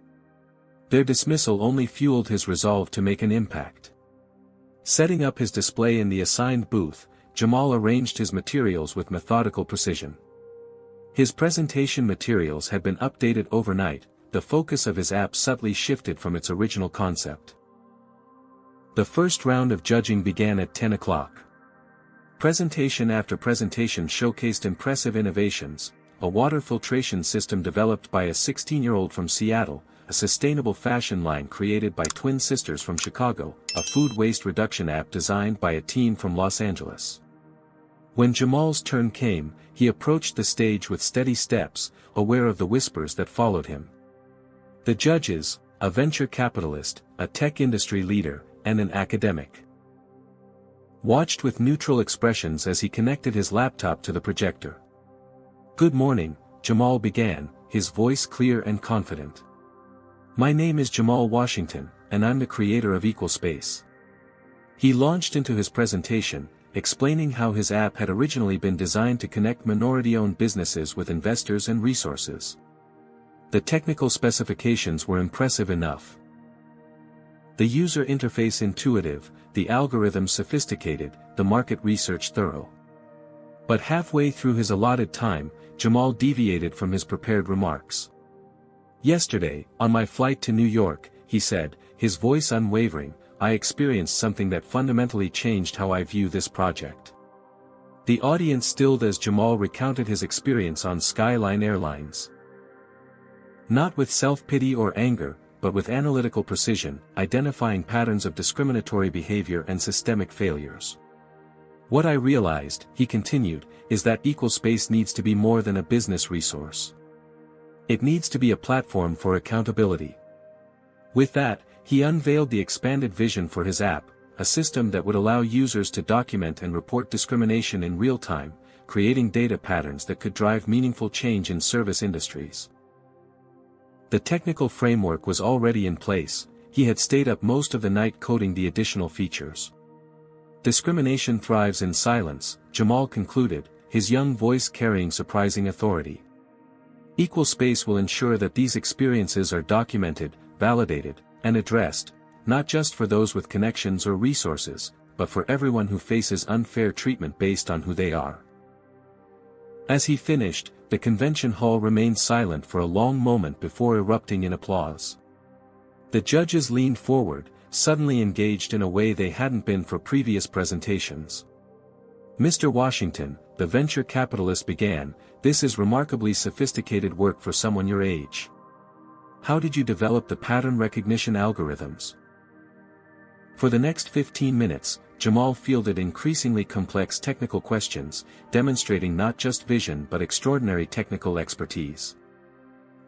Their dismissal only fueled his resolve to make an impact. Setting up his display in the assigned booth, Jamal arranged his materials with methodical precision. His presentation materials had been updated overnight, the focus of his app subtly shifted from its original concept. The first round of judging began at 10 o'clock. Presentation after presentation showcased impressive innovations: a water filtration system developed by a 16-year-old from Seattle, a sustainable fashion line created by twin sisters from Chicago, a food waste reduction app designed by a team from Los Angeles. When Jamal's turn came, he approached the stage with steady steps, aware of the whispers that followed him. The judges, a venture capitalist, a tech industry leader, and an academic, watched with neutral expressions as he connected his laptop to the projector. "Good morning," Jamal began, his voice clear and confident. "My name is Jamal Washington, and I'm the creator of Equalspace." He launched into his presentation, explaining how his app had originally been designed to connect minority-owned businesses with investors and resources. The technical specifications were impressive enough. The user interface intuitive, the algorithm sophisticated, the market research thorough. But halfway through his allotted time, Jamal deviated from his prepared remarks. "Yesterday, on my flight to New York," he said, his voice unwavering, "I experienced something that fundamentally changed how I view this project." The audience stilled as Jamal recounted his experience on Skyline Airlines. Not with self-pity or anger, but with analytical precision, identifying patterns of discriminatory behavior and systemic failures. "What I realized," he continued, "is that Equalspace needs to be more than a business resource. It needs to be a platform for accountability." With that, he unveiled the expanded vision for his app, a system that would allow users to document and report discrimination in real time, creating data patterns that could drive meaningful change in service industries. The technical framework was already in place. He had stayed up most of the night coding the additional features. "Discrimination thrives in silence," Jamal concluded, his young voice carrying surprising authority. "Equalspace will ensure that these experiences are documented, validated, and addressed, not just for those with connections or resources, but for everyone who faces unfair treatment based on who they are." As he finished, the convention hall remained silent for a long moment before erupting in applause. The judges leaned forward, suddenly engaged in a way they hadn't been for previous presentations. "Mr. Washington," the venture capitalist began, "this is remarkably sophisticated work for someone your age. How did you develop the pattern recognition algorithms?" For the next 15 minutes, Jamal fielded increasingly complex technical questions, demonstrating not just vision but extraordinary technical expertise.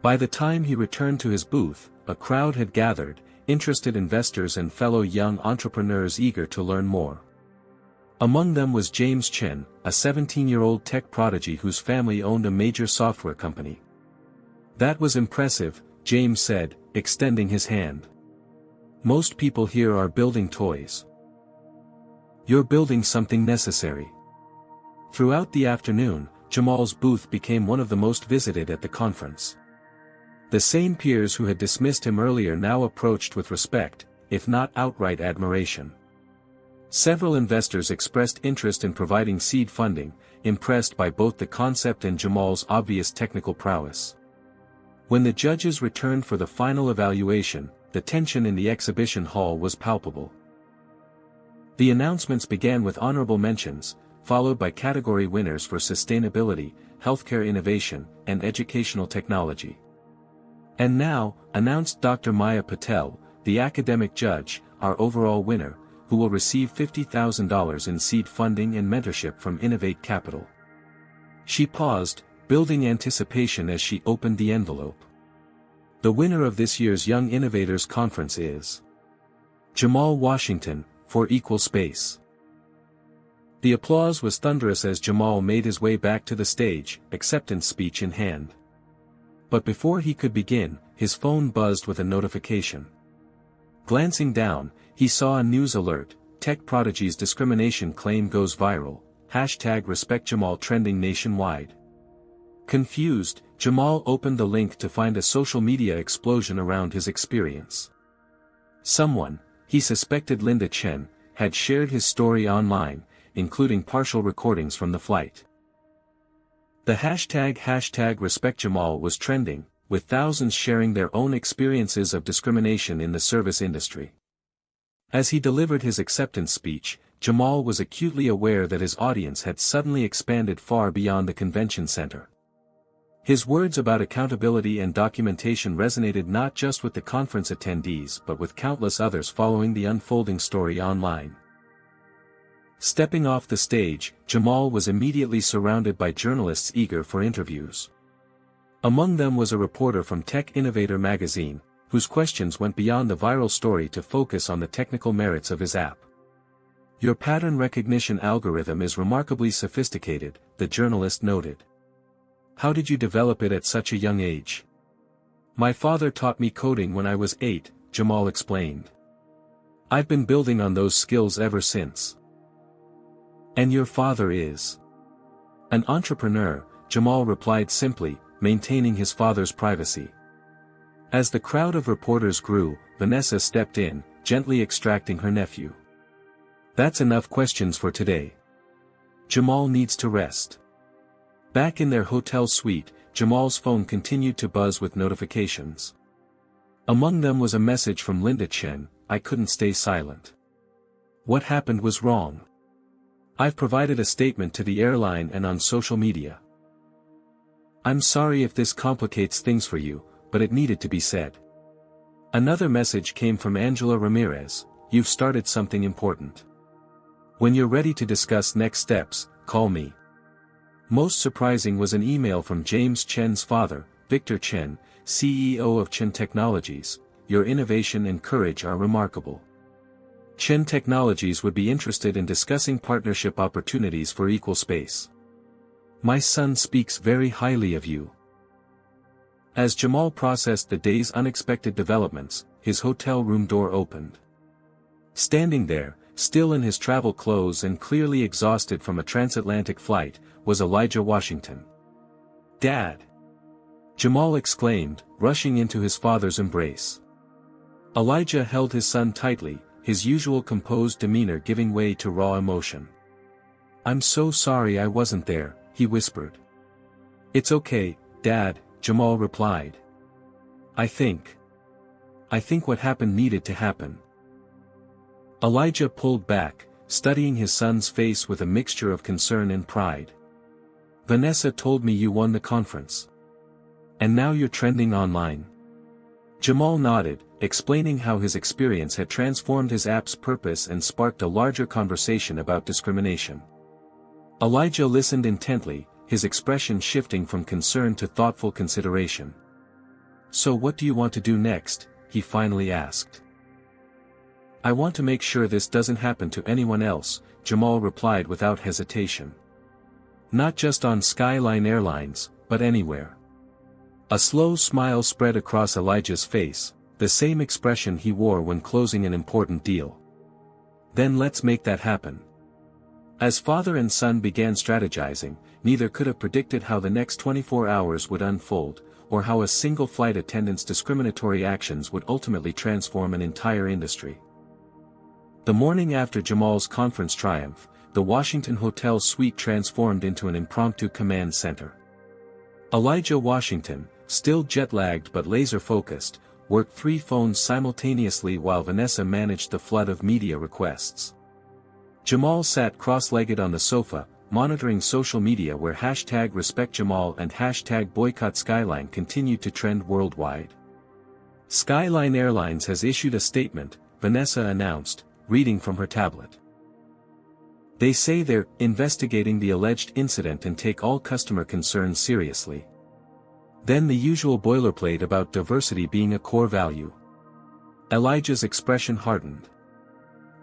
By the time he returned to his booth, a crowd had gathered, interested investors and fellow young entrepreneurs eager to learn more. Among them was James Chen, a 17-year-old tech prodigy whose family owned a major software company. "That was impressive," James said, extending his hand. "Most people here are building toys. You're building something necessary." Throughout the afternoon, Jamal's booth became one of the most visited at the conference. The same peers who had dismissed him earlier now approached with respect, if not outright admiration. Several investors expressed interest in providing seed funding, impressed by both the concept and Jamal's obvious technical prowess. When the judges returned for the final evaluation, the tension in the exhibition hall was palpable. The announcements began with honorable mentions, followed by category winners for sustainability, healthcare innovation, and educational technology. "And now," announced Dr. Maya Patel, the academic judge, "our overall winner, who will receive $50,000 in seed funding and mentorship from Innovate Capital." She paused, building anticipation as she opened the envelope. "The winner of this year's Young Innovators Conference is Jamal Washington, for Equalspace." The applause was thunderous as Jamal made his way back to the stage, acceptance speech in hand. But before he could begin, his phone buzzed with a notification. Glancing down, he saw a news alert: "Tech prodigy's discrimination claim goes viral, #RespectJamal trending nationwide." Confused, Jamal opened the link to find a social media explosion around his experience. Someone, he suspected Linda Chen, had shared his story online, including partial recordings from the flight. The #RespectJamal was trending, with thousands sharing their own experiences of discrimination in the service industry. As he delivered his acceptance speech, Jamal was acutely aware that his audience had suddenly expanded far beyond the convention center. His words about accountability and documentation resonated not just with the conference attendees but with countless others following the unfolding story online. Stepping off the stage, Jamal was immediately surrounded by journalists eager for interviews. Among them was a reporter from Tech Innovator magazine, whose questions went beyond the viral story to focus on the technical merits of his app. "Your pattern recognition algorithm is remarkably sophisticated," the journalist noted. "How did you develop it at such a young age?" "My father taught me coding when I was 8, Jamal explained. "I've been building on those skills ever since." "And your father is?" "An entrepreneur," Jamal replied simply, maintaining his father's privacy. As the crowd of reporters grew, Vanessa stepped in, gently extracting her nephew. "That's enough questions for today. Jamal needs to rest." Back in their hotel suite, Jamal's phone continued to buzz with notifications. Among them was a message from Linda Chen, "I couldn't stay silent. What happened was wrong. I've provided a statement to the airline and on social media. I'm sorry if this complicates things for you, but it needed to be said." Another message came from Angela Ramirez, "You've started something important. When you're ready to discuss next steps, call me." Most surprising was an email from James Chen's father, Victor Chen, CEO of Chen Technologies. "Your innovation and courage are remarkable. Chen Technologies would be interested in discussing partnership opportunities for Equal Space. My son speaks very highly of you." As Jamal processed the day's unexpected developments, his hotel room door opened. Standing there, still in his travel clothes and clearly exhausted from a transatlantic flight, was Elijah Washington. "Dad!" Jamal exclaimed, rushing into his father's embrace. Elijah held his son tightly, his usual composed demeanor giving way to raw emotion. "I'm so sorry I wasn't there," he whispered. "It's okay, Dad," Jamal replied. I think what happened needed to happen." Elijah pulled back, studying his son's face with a mixture of concern and pride. "Vanessa told me you won the conference. And now you're trending online." Jamal nodded, explaining how his experience had transformed his app's purpose and sparked a larger conversation about discrimination. Elijah listened intently, his expression shifting from concern to thoughtful consideration. "So what do you want to do next?" he finally asked. "I want to make sure this doesn't happen to anyone else," Jamal replied without hesitation. "Not just on Skyline Airlines, but anywhere." A slow smile spread across Elijah's face, the same expression he wore when closing an important deal. "Then let's make that happen." As father and son began strategizing, neither could have predicted how the next 24 hours would unfold, or how a single flight attendant's discriminatory actions would ultimately transform an entire industry. The morning after Jamal's conference triumph, the Washington Hotel suite transformed into an impromptu command center. Elijah Washington, still jet-lagged but laser-focused, worked 3 phones simultaneously while Vanessa managed the flood of media requests. Jamal sat cross-legged on the sofa, monitoring social media where #RespectJamal and #BoycottSkyline continued to trend worldwide. "Skyline Airlines has issued a statement," Vanessa announced, reading from her tablet. "They say they're investigating the alleged incident and take all customer concerns seriously." Then the usual boilerplate about diversity being a core value. Elijah's expression hardened.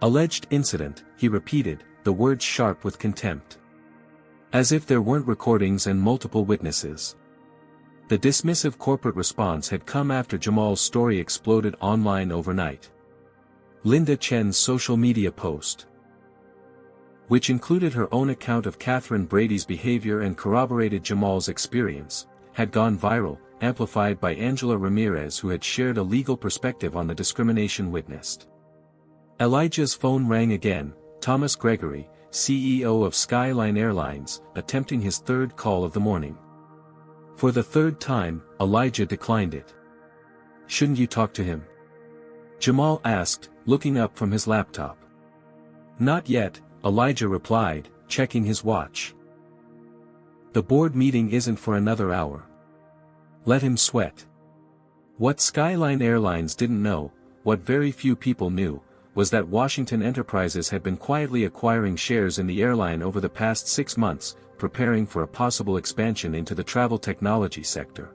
"Alleged incident," he repeated, the words sharp with contempt. As if there weren't recordings and multiple witnesses. The dismissive corporate response had come after Jamal's story exploded online overnight. Linda Chen's social media post, which included her own account of Catherine Brady's behavior and corroborated Jamal's experience, had gone viral, amplified by Angela Ramirez, who had shared a legal perspective on the discrimination witnessed. Elijah's phone rang again, Thomas Gregory, CEO of Skyline Airlines, attempting his 3rd call of the morning. For the 3rd time, Elijah declined it. "Shouldn't you talk to him?" Jamal asked, looking up from his laptop. Not yet, Elijah replied, checking his watch. The board meeting isn't for another hour. Let him sweat. What Skyline Airlines didn't know, what very few people knew, was that Washington Enterprises had been quietly acquiring shares in the airline over the past 6 months, preparing for a possible expansion into the travel technology sector.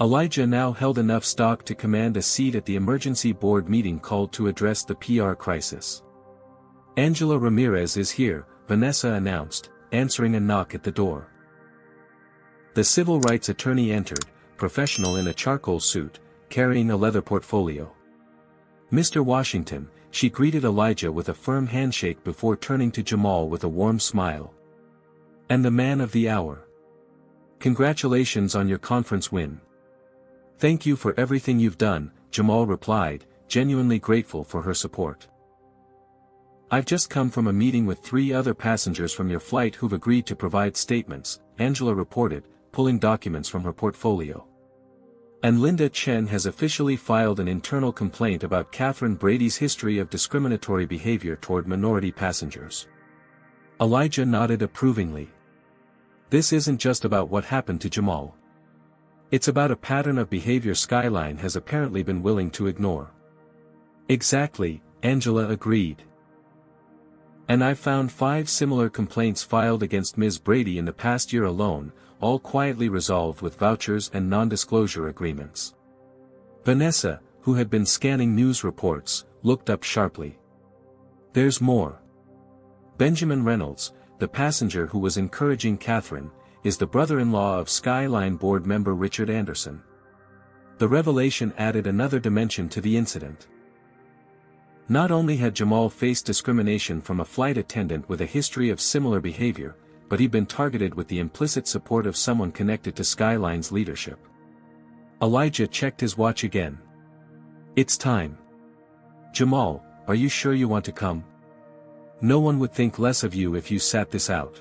Elijah now held enough stock to command a seat at the emergency board meeting called to address the PR crisis. Angela Ramirez is here, Vanessa announced, answering a knock at the door. The civil rights attorney entered, professional in a charcoal suit, carrying a leather portfolio. Mr. Washington, she greeted Elijah with a firm handshake before turning to Jamal with a warm smile. And the man of the hour. Congratulations on your conference win. Thank you for everything you've done, Jamal replied, genuinely grateful for her support. I've just come from a meeting with 3 other passengers from your flight who've agreed to provide statements, Angela reported, pulling documents from her portfolio. And Linda Chen has officially filed an internal complaint about Catherine Brady's history of discriminatory behavior toward minority passengers. Elijah nodded approvingly. This isn't just about what happened to Jamal. It's about a pattern of behavior Skyline has apparently been willing to ignore. Exactly, Angela agreed. And I've found 5 similar complaints filed against Ms. Brady in the past year alone, all quietly resolved with vouchers and non-disclosure agreements. Vanessa, who had been scanning news reports, looked up sharply. There's more. Benjamin Reynolds, the passenger who was encouraging Catherine, is the brother-in-law of Skyline board member Richard Anderson. The revelation added another dimension to the incident. Not only had Jamal faced discrimination from a flight attendant with a history of similar behavior, but he'd been targeted with the implicit support of someone connected to Skyline's leadership. Elijah checked his watch again. It's time. Jamal, are you sure you want to come? No one would think less of you if you sat this out.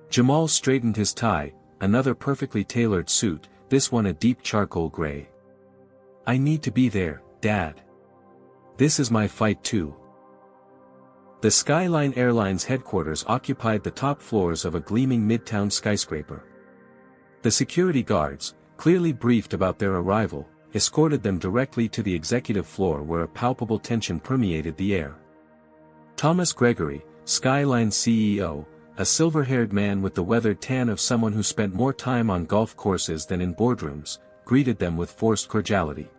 Jamal straightened his tie, another perfectly tailored suit, this one a deep charcoal gray. I need to be there, Dad. This is my fight too. The Skyline Airlines headquarters occupied the top floors of a gleaming midtown skyscraper. The security guards, clearly briefed about their arrival, escorted them directly to the executive floor where a palpable tension permeated the air. Thomas Gregory, Skyline CEO, a silver-haired man with the weathered tan of someone who spent more time on golf courses than in boardrooms, greeted them with forced cordiality.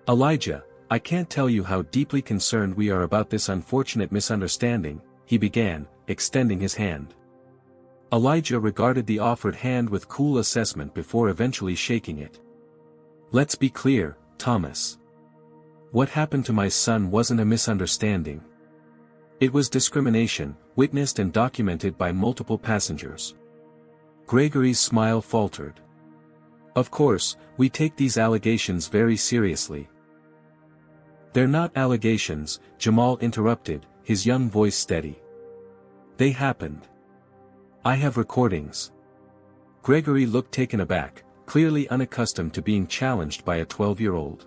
Elijah, I can't tell you how deeply concerned we are about this unfortunate misunderstanding, he began, extending his hand. Elijah regarded the offered hand with cool assessment before eventually shaking it. Let's be clear, Thomas. What happened to my son wasn't a misunderstanding. It was discrimination, witnessed and documented by multiple passengers. Gregory's smile faltered. Of course, we take these allegations very seriously. They're not allegations, Jamal interrupted, his young voice steady. They happened. I have recordings. Gregory looked taken aback, clearly unaccustomed to being challenged by a 12-year-old.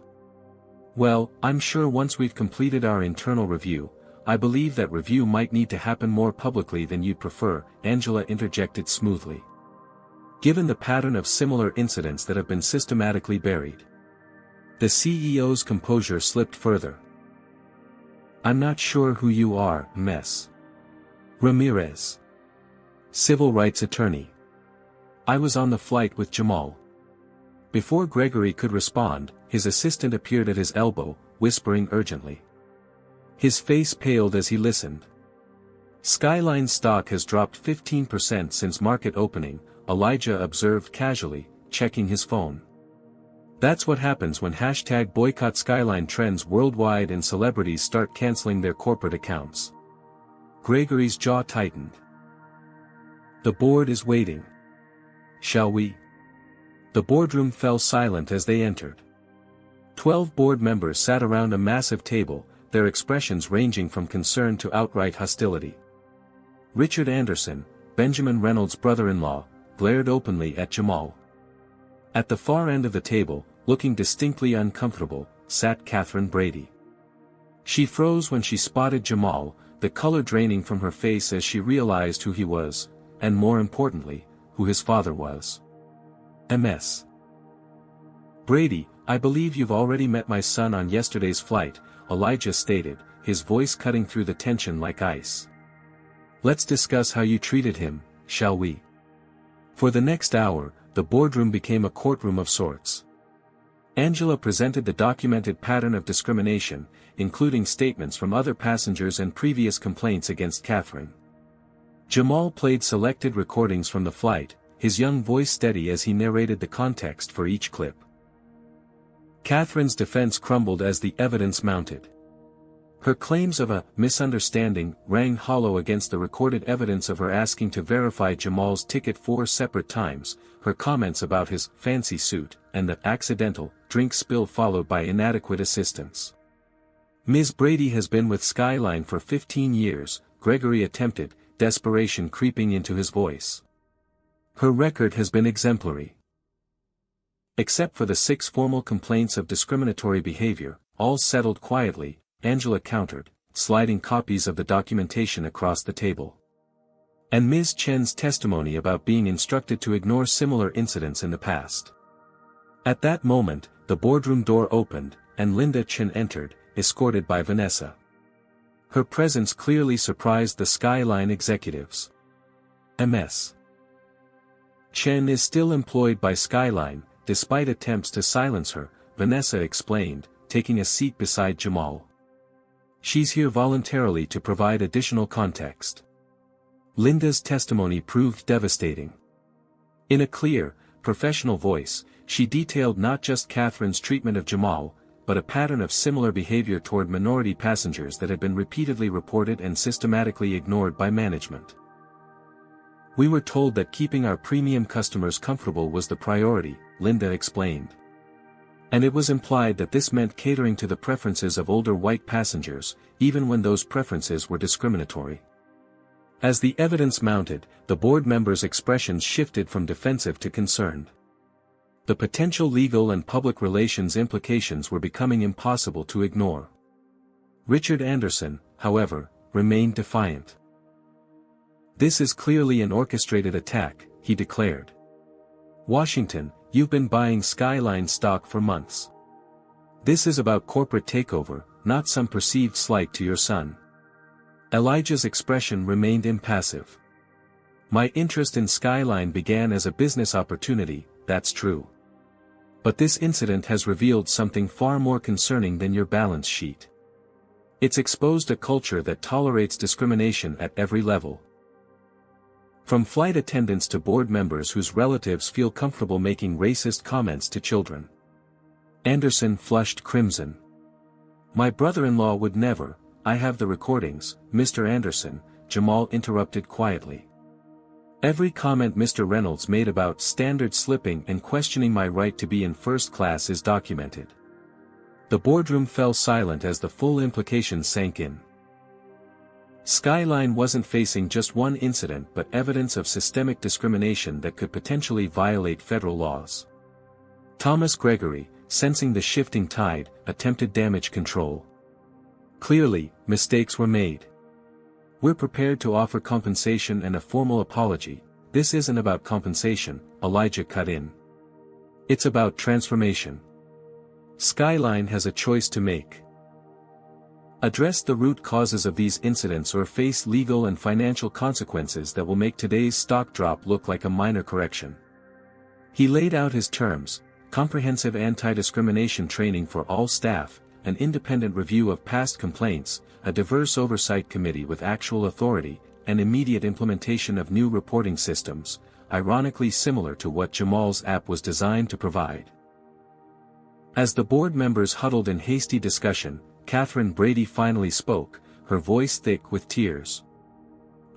Well, I'm sure once we've completed our internal review, I believe that review might need to happen more publicly than you'd prefer, Angela interjected smoothly. Given the pattern of similar incidents that have been systematically buried. The CEO's composure slipped further. I'm not sure who you are, Ms. Ramirez. Civil rights attorney. I was on the flight with Jamal. Before Gregory could respond, his assistant appeared at his elbow, whispering urgently. His face paled as he listened. Skyline stock has dropped 15% since market opening, Elijah observed casually, checking his phone. That's what happens when #boycott Skyline trends worldwide and celebrities start canceling their corporate accounts. Gregory's jaw tightened. The board is waiting. Shall we? The boardroom fell silent as they entered. 12 board members sat around a massive table, their expressions ranging from concern to outright hostility. Richard Anderson, Benjamin Reynolds' brother-in-law, glared openly at Jamal. At the far end of the table, looking distinctly uncomfortable, sat Catherine Brady. She froze when she spotted Jamal, the color draining from her face as she realized who he was, and more importantly, who his father was. Ms. Brady, I believe you've already met my son on yesterday's flight, Elijah stated, his voice cutting through the tension like ice. Let's discuss how you treated him, shall we? For the next hour, the boardroom became a courtroom of sorts. Angela presented the documented pattern of discrimination, including statements from other passengers and previous complaints against Catherine. Jamal played selected recordings from the flight, his young voice steady as he narrated the context for each clip. Catherine's defense crumbled as the evidence mounted. Her claims of a misunderstanding rang hollow against the recorded evidence of her asking to verify Jamal's ticket 4 separate times, her comments about his fancy suit, and the accidental drink spill followed by inadequate assistance. Ms. Brady has been with Skyline for 15 years, Gregory attempted, desperation creeping into his voice. Her record has been exemplary. Except for the 6 formal complaints of discriminatory behavior, all settled quietly, Angela countered, sliding copies of the documentation across the table. And Ms. Chen's testimony about being instructed to ignore similar incidents in the past. At that moment, the boardroom door opened, and Linda Chen entered, escorted by Vanessa. Her presence clearly surprised the Skyline executives. Ms. Chen is still employed by Skyline, despite attempts to silence her, Vanessa explained, taking a seat beside Jamal. She's here voluntarily to provide additional context. Linda's testimony proved devastating. In a clear, professional voice, she detailed not just Catherine's treatment of Jamal, but a pattern of similar behavior toward minority passengers that had been repeatedly reported and systematically ignored by management. We were told that keeping our premium customers comfortable was the priority, Linda explained. And it was implied that this meant catering to the preferences of older white passengers, even when those preferences were discriminatory. As the evidence mounted, the board members' expressions shifted from defensive to concerned. The potential legal and public relations implications were becoming impossible to ignore. Richard Anderson, however, remained defiant. This is clearly an orchestrated attack, he declared. Washington, you've been buying Skyline stock for months. This is about corporate takeover, not some perceived slight to your son. Elijah's expression remained impassive. My interest in Skyline began as a business opportunity, that's true. But this incident has revealed something far more concerning than your balance sheet. It's exposed a culture that tolerates discrimination at every level. From flight attendants to board members whose relatives feel comfortable making racist comments to children. Anderson flushed crimson. My brother-in-law would never. I have the recordings, Mr. Anderson, Jamal interrupted quietly. Every comment Mr. Reynolds made about standard slipping and questioning my right to be in first class is documented. The boardroom fell silent as the full implications sank in. Skyline wasn't facing just one incident but evidence of systemic discrimination that could potentially violate federal laws. Thomas Gregory, sensing the shifting tide, attempted damage control. Clearly, mistakes were made. We're prepared to offer compensation and a formal apology. This isn't about compensation, Elijah cut in. It's about transformation. Skyline has a choice to make. Address the root causes of these incidents or face legal and financial consequences that will make today's stock drop look like a minor correction. He laid out his terms: comprehensive anti-discrimination training for all staff, an independent review of past complaints, a diverse oversight committee with actual authority, and immediate implementation of new reporting systems, ironically similar to what Jamal's app was designed to provide. As the board members huddled in hasty discussion, Catherine Brady finally spoke, her voice thick with tears.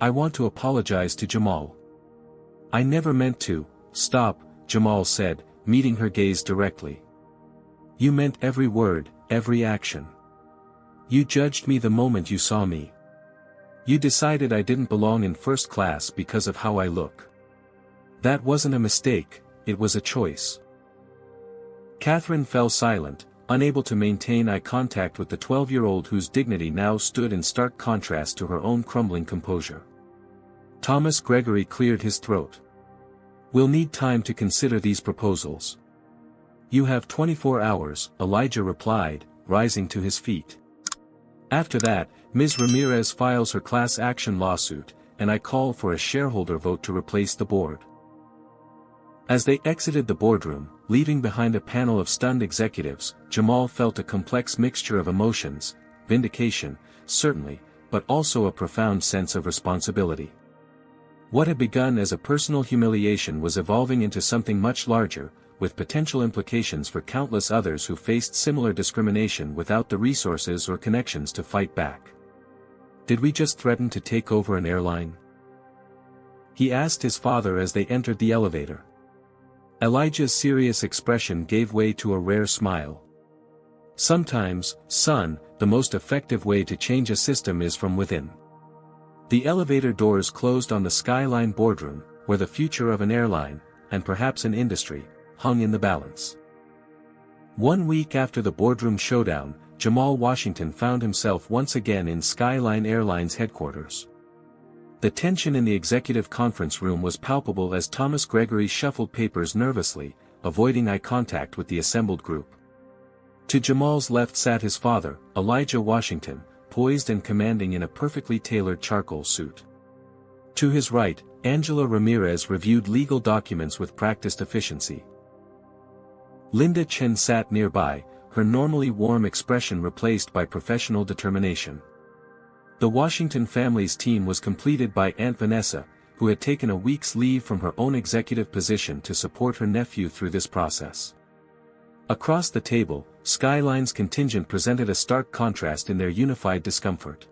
I want to apologize to Jamal. I never meant to. Stop, Jamal said, meeting her gaze directly. You meant every word, every action. You judged me the moment you saw me. You decided I didn't belong in first class because of how I look. That wasn't a mistake, it was a choice. Catherine fell silent, unable to maintain eye contact with the 12-year-old whose dignity now stood in stark contrast to her own crumbling composure. Thomas Gregory cleared his throat. "We'll need time to consider these proposals." "You have 24 hours, Elijah replied, rising to his feet. "After that, Ms. Ramirez files her class action lawsuit, and I call for a shareholder vote to replace the board." As they exited the boardroom, leaving behind a panel of stunned executives, Jamal felt a complex mixture of emotions: vindication, certainly, but also a profound sense of responsibility. What had begun as a personal humiliation was evolving into something much larger, with potential implications for countless others who faced similar discrimination without the resources or connections to fight back. "Did we just threaten to take over an airline?" he asked his father as they entered the elevator. Elijah's serious expression gave way to a rare smile. "Sometimes, son, the most effective way to change a system is from within." The elevator doors closed on the Skyline boardroom, where the future of an airline, and perhaps an industry, hung in the balance. 1 week after the boardroom showdown, Jamal Washington found himself once again in Skyline Airlines headquarters. The tension in the executive conference room was palpable as Thomas Gregory shuffled papers nervously, avoiding eye contact with the assembled group. To Jamal's left sat his father, Elijah Washington, poised and commanding in a perfectly tailored charcoal suit. To his right, Angela Ramirez reviewed legal documents with practiced efficiency. Linda Chen sat nearby, her normally warm expression replaced by professional determination. The Washington family's team was completed by Aunt Vanessa, who had taken a week's leave from her own executive position to support her nephew through this process. Across the table, Skyline's contingent presented a stark contrast in their unified discomfort.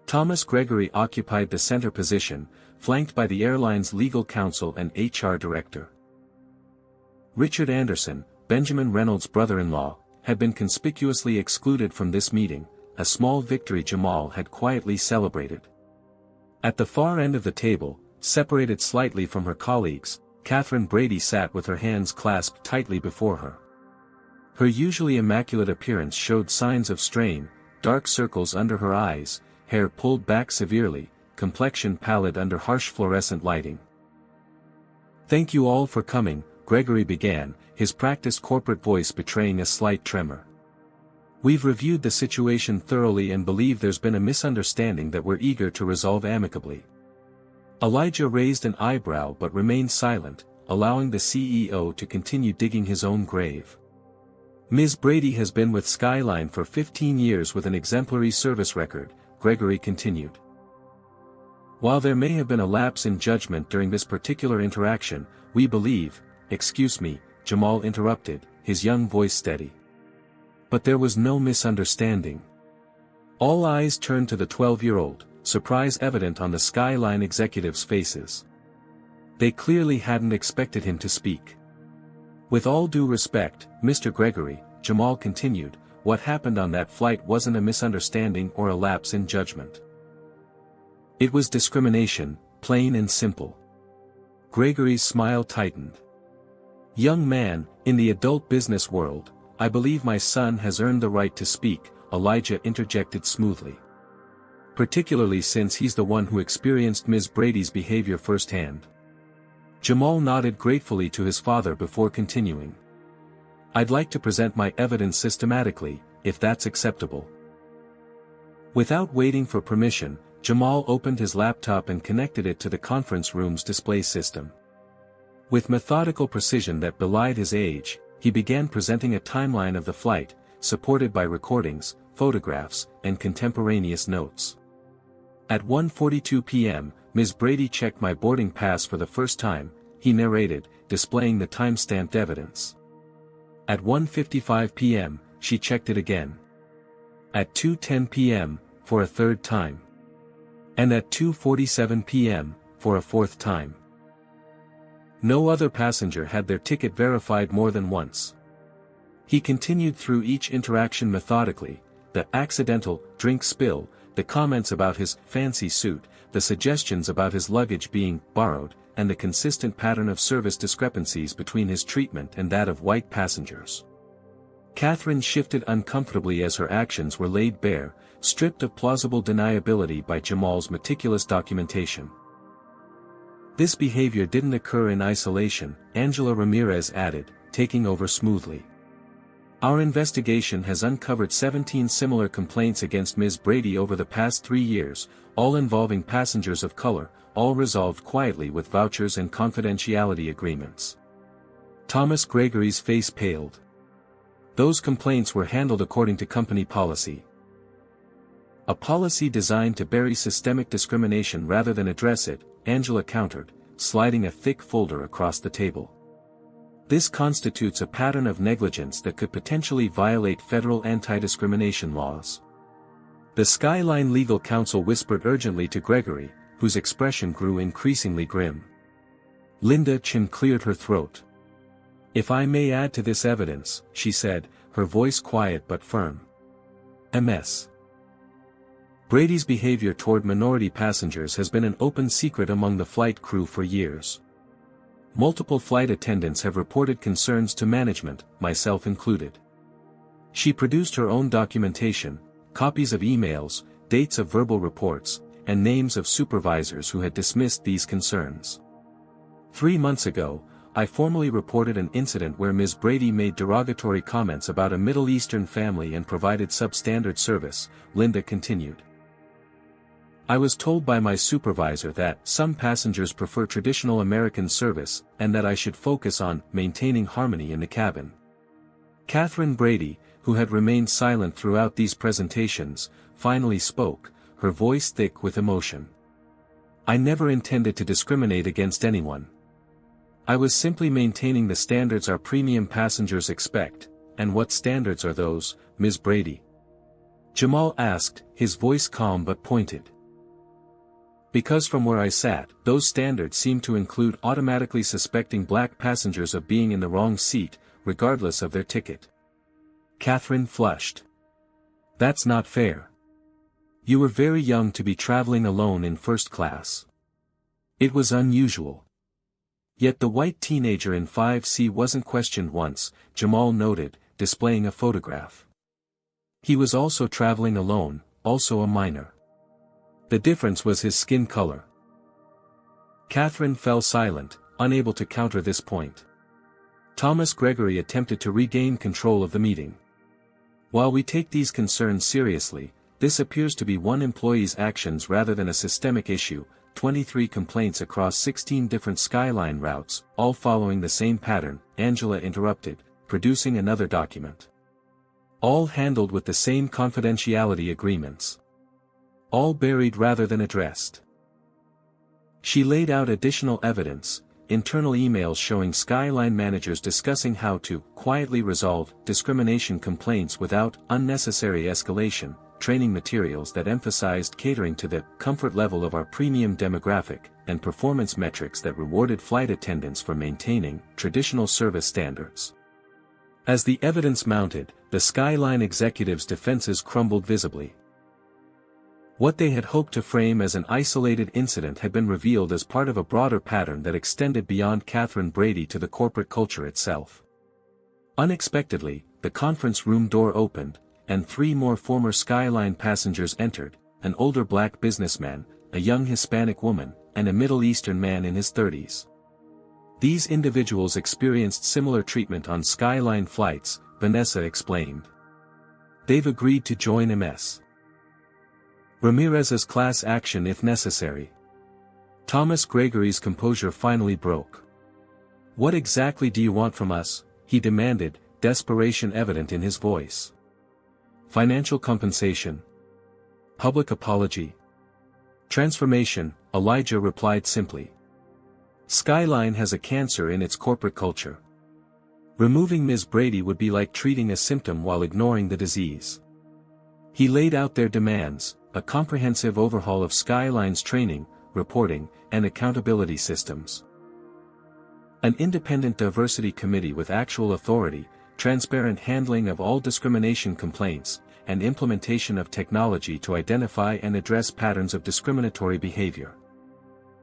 Thomas Gregory occupied the center position, flanked by the airline's legal counsel and HR director. Richard Anderson, Benjamin Reynolds' brother-in-law, had been conspicuously excluded from this meeting, a small victory Jamal had quietly celebrated. At the far end of the table, separated slightly from her colleagues, Catherine Brady sat with her hands clasped tightly before her. Her usually immaculate appearance showed signs of strain: dark circles under her eyes, hair pulled back severely, complexion pallid under harsh fluorescent lighting. "Thank you all for coming," Gregory began, his practiced corporate voice betraying a slight tremor. "We've reviewed the situation thoroughly and believe there's been a misunderstanding that we're eager to resolve amicably." Elijah raised an eyebrow but remained silent, allowing the CEO to continue digging his own grave. "Ms. Brady has been with Skyline for 15 years with an exemplary service record," Gregory continued. "While there may have been a lapse in judgment during this particular interaction, we believe—" "Excuse me," Jamal interrupted, his young voice steady. "But there was no misunderstanding." All eyes turned to the 12-year-old, surprise evident on the Skyline executives' faces. They clearly hadn't expected him to speak. "With all due respect, Mr. Gregory," Jamal continued, "what happened on that flight wasn't a misunderstanding or a lapse in judgment. It was discrimination, plain and simple." Gregory's smile tightened. "Young man, in the adult business world, I believe my son has earned the right to speak," Elijah interjected smoothly. "Particularly since he's the one who experienced Ms. Brady's behavior firsthand." Jamal nodded gratefully to his father before continuing. "I'd like to present my evidence systematically, if that's acceptable." Without waiting for permission, Jamal opened his laptop and connected it to the conference room's display system. With methodical precision that belied his age, he began presenting a timeline of the flight, supported by recordings, photographs, and contemporaneous notes. At 1:42 p.m., Ms. Brady checked my boarding pass for the first time, he narrated, displaying the time-stamped evidence. At 1:55 p.m., she checked it again. At 2:10 p.m., for a third time. And at 2:47 p.m., for a fourth time. No other passenger had their ticket verified more than once. He continued through each interaction methodically: the accidental drink spill, the comments about his fancy suit, the suggestions about his luggage being borrowed, and the consistent pattern of service discrepancies between his treatment and that of white passengers. Catherine shifted uncomfortably as her actions were laid bare, stripped of plausible deniability by Jamal's meticulous documentation. This behavior didn't occur in isolation, Angela Ramirez added, taking over smoothly. Our investigation has uncovered 17 similar complaints against Ms. Brady over the past 3 years, all involving passengers of color, all resolved quietly with vouchers and confidentiality agreements. Thomas Gregory's face paled. Those complaints were handled according to company policy. A policy designed to bury systemic discrimination rather than address it, Angela countered, sliding a thick folder across the table. This constitutes a pattern of negligence that could potentially violate federal anti-discrimination laws. The Skyline Legal Counsel whispered urgently to Gregory, whose expression grew increasingly grim. Linda Chin cleared her throat. "If I may add to this evidence," she said, her voice quiet but firm. Ms. Brady's behavior toward minority passengers has been an open secret among the flight crew for years. Multiple flight attendants have reported concerns to management, myself included. She produced her own documentation, copies of emails, dates of verbal reports, and names of supervisors who had dismissed these concerns. 3 months ago, I formally reported an incident where Ms. Brady made derogatory comments about a Middle Eastern family and provided substandard service, Linda continued. I was told by my supervisor that some passengers prefer traditional American service, and that I should focus on maintaining harmony in the cabin. Catherine Brady, who had remained silent throughout these presentations, finally spoke, her voice thick with emotion. I never intended to discriminate against anyone. I was simply maintaining the standards our premium passengers expect. And what standards are those, Ms. Brady? Jamal asked, his voice calm but pointed. Because from where I sat, those standards seemed to include automatically suspecting black passengers of being in the wrong seat, regardless of their ticket. Catherine flushed. That's not fair. You were very young to be traveling alone in first class. It was unusual. Yet the white teenager in 5C wasn't questioned once, Jamal noted, displaying a photograph. He was also traveling alone, also a minor. The difference was his skin color. Catherine fell silent, unable to counter this point. Thomas Gregory attempted to regain control of the meeting. While we take these concerns seriously, this appears to be one employee's actions rather than a systemic issue. 23 complaints across 16 different Skyline routes, all following the same pattern, Angela interrupted, producing another document. All handled with the same confidentiality agreements. All buried rather than addressed. She laid out additional evidence, internal emails showing Skyline managers discussing how to quietly resolve discrimination complaints without unnecessary escalation, training materials that emphasized catering to the comfort level of our premium demographic, and performance metrics that rewarded flight attendants for maintaining traditional service standards. As the evidence mounted, the Skyline executives' defenses crumbled visibly. What they had hoped to frame as an isolated incident had been revealed as part of a broader pattern that extended beyond Catherine Brady to the corporate culture itself. Unexpectedly, the conference room door opened, and 3 more former Skyline passengers entered, an older black businessman, a young Hispanic woman, and a Middle Eastern man in his 30s. These individuals experienced similar treatment on Skyline flights, Vanessa explained. They've agreed to join Ms. Ramirez's class action if necessary. Thomas Gregory's composure finally broke. What exactly do you want from us? He demanded, desperation evident in his voice. Financial compensation? Public apology? Transformation, Elijah replied simply. Skyline has a cancer in its corporate culture. Removing Ms. Brady would be like treating a symptom while ignoring the disease. He laid out their demands, a comprehensive overhaul of Skyline's training, reporting, and accountability systems. An independent diversity committee with actual authority, transparent handling of all discrimination complaints, and implementation of technology to identify and address patterns of discriminatory behavior.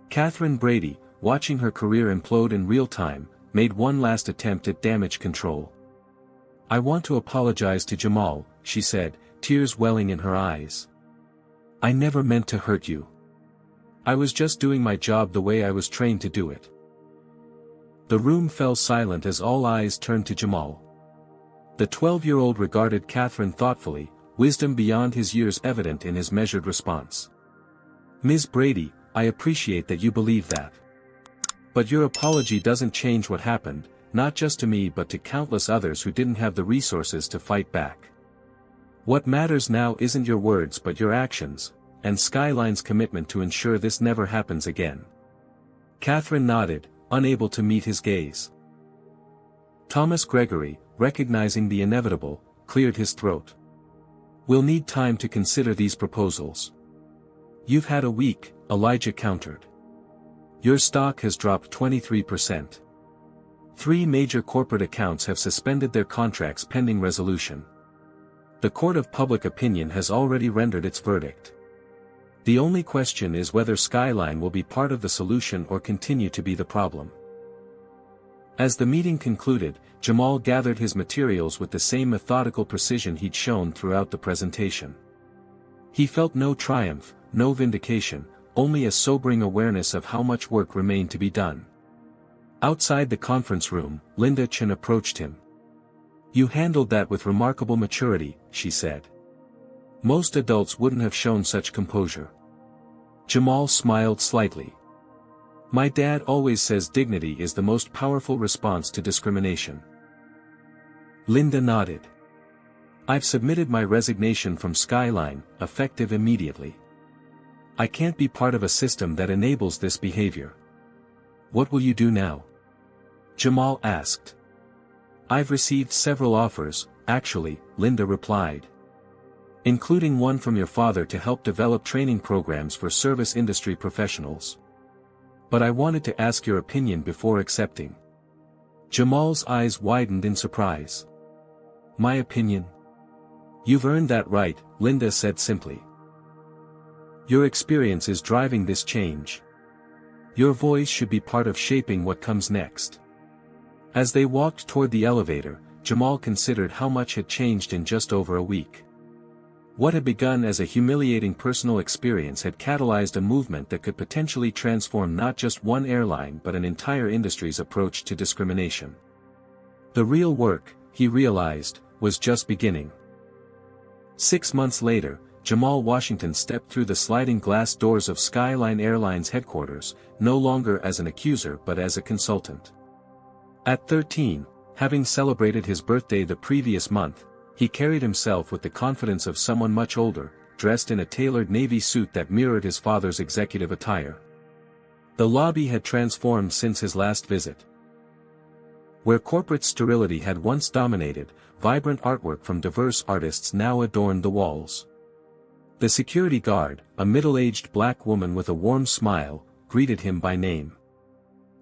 Catherine Brady, watching her career implode in real time, made one last attempt at damage control. I want to apologize to Jamal, she said, tears welling in her eyes. I never meant to hurt you. I was just doing my job the way I was trained to do it. The room fell silent as all eyes turned to Jamal. The 12-year-old regarded Catherine thoughtfully, wisdom beyond his years evident in his measured response. Ms. Brady, I appreciate that you believe that. But your apology doesn't change what happened, not just to me but to countless others who didn't have the resources to fight back. What matters now isn't your words but your actions, and Skyline's commitment to ensure this never happens again. Catherine nodded, unable to meet his gaze. Thomas Gregory, recognizing the inevitable, cleared his throat. We'll need time to consider these proposals. You've had a week, Elijah countered. Your stock has dropped 23%. 3 major corporate accounts have suspended their contracts pending resolution. The court of public opinion has already rendered its verdict. The only question is whether Skyline will be part of the solution or continue to be the problem. As the meeting concluded, Jamal gathered his materials with the same methodical precision he'd shown throughout the presentation. He felt no triumph, no vindication, only a sobering awareness of how much work remained to be done. Outside the conference room, Linda Chen approached him. You handled that with remarkable maturity, she said. Most adults wouldn't have shown such composure. Jamal smiled slightly. My dad always says dignity is the most powerful response to discrimination. Linda nodded. I've submitted my resignation from Skyline, effective immediately. I can't be part of a system that enables this behavior. What will you do now? Jamal asked. I've received several offers, actually, Linda replied. Including one from your father to help develop training programs for service industry professionals. But I wanted to ask your opinion before accepting. Jamal's eyes widened in surprise. My opinion? You've earned that right, Linda said simply. Your experience is driving this change. Your voice should be part of shaping what comes next. As they walked toward the elevator, Jamal considered how much had changed in just over a week. What had begun as a humiliating personal experience had catalyzed a movement that could potentially transform not just one airline but an entire industry's approach to discrimination. The real work, he realized, was just beginning. 6 months later, Jamal Washington stepped through the sliding glass doors of Skyline Airlines headquarters, no longer as an accuser but as a consultant. At 13, having celebrated his birthday the previous month, he carried himself with the confidence of someone much older, dressed in a tailored navy suit that mirrored his father's executive attire. The lobby had transformed since his last visit. Where corporate sterility had once dominated, vibrant artwork from diverse artists now adorned the walls. The security guard, a middle-aged black woman with a warm smile, greeted him by name.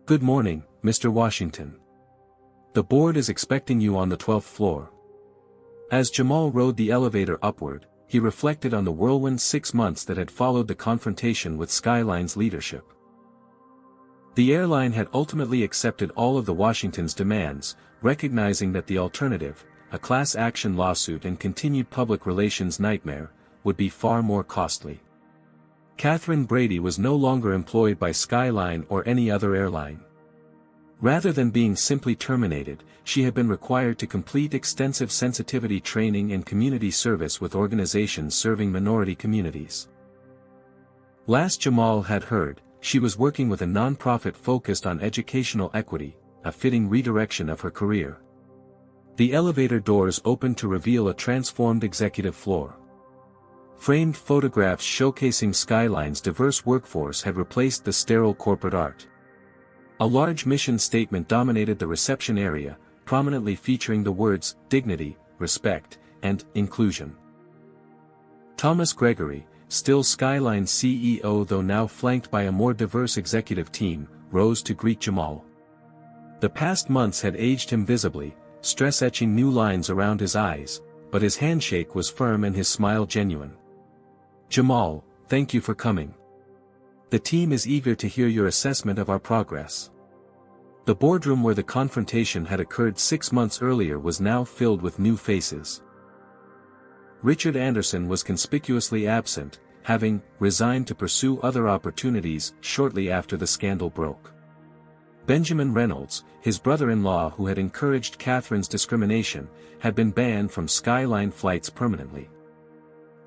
Good morning, Mr. Washington. The board is expecting you on the 12th floor. As Jamal rode the elevator upward, he reflected on the whirlwind 6 months that had followed the confrontation with Skyline's leadership. The airline had ultimately accepted all of the Washington's demands, recognizing that the alternative, a class action lawsuit and continued public relations nightmare, would be far more costly. Catherine Brady was no longer employed by Skyline or any other airline. Rather than being simply terminated, she had been required to complete extensive sensitivity training and community service with organizations serving minority communities. Last Jamal had heard, she was working with a nonprofit focused on educational equity, a fitting redirection of her career. The elevator doors opened to reveal a transformed executive floor. Framed photographs showcasing Skyline's diverse workforce had replaced the sterile corporate art. A large mission statement dominated the reception area, prominently featuring the words, dignity, respect, and inclusion. Thomas Gregory, still Skyline's CEO though now flanked by a more diverse executive team, rose to greet Jamal. The past months had aged him visibly, stress etching new lines around his eyes, but his handshake was firm and his smile genuine. Jamal, thank you for coming. The team is eager to hear your assessment of our progress. The boardroom where the confrontation had occurred 6 months earlier was now filled with new faces. Richard Anderson was conspicuously absent, having resigned to pursue other opportunities shortly after the scandal broke. Benjamin Reynolds, his brother-in-law who had encouraged Catherine's discrimination, had been banned from Skyline flights permanently.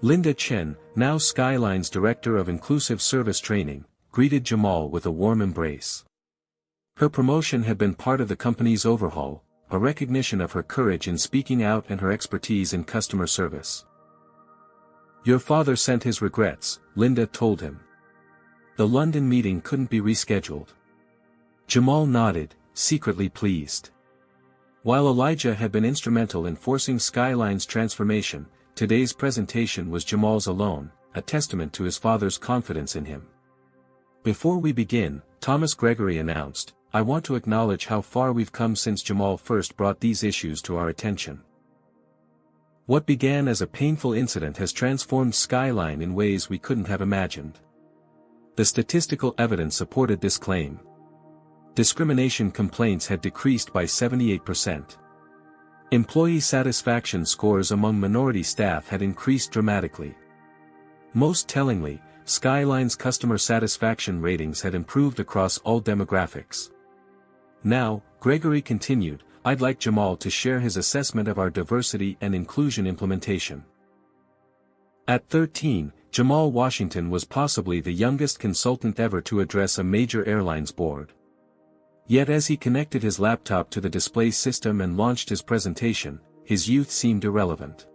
Linda Chen, now Skyline's Director of Inclusive Service Training, greeted Jamal with a warm embrace. Her promotion had been part of the company's overhaul, a recognition of her courage in speaking out and her expertise in customer service. "Your father sent his regrets," Linda told him. "The London meeting couldn't be rescheduled." Jamal nodded, secretly pleased. While Elijah had been instrumental in forcing Skyline's transformation, today's presentation was Jamal's alone, a testament to his father's confidence in him. "Before we begin," Thomas Gregory announced, "I want to acknowledge how far we've come since Jamal first brought these issues to our attention. What began as a painful incident has transformed Skyline in ways we couldn't have imagined." The statistical evidence supported this claim. Discrimination complaints had decreased by 78%. Employee satisfaction scores among minority staff had increased dramatically. Most tellingly, Skyline's customer satisfaction ratings had improved across all demographics. Now, Gregory continued, "I'd like Jamal to share his assessment of our diversity and inclusion implementation." At 13, Jamal Washington was possibly the youngest consultant ever to address a major airline's board. Yet as he connected his laptop to the display system and launched his presentation, his youth seemed irrelevant.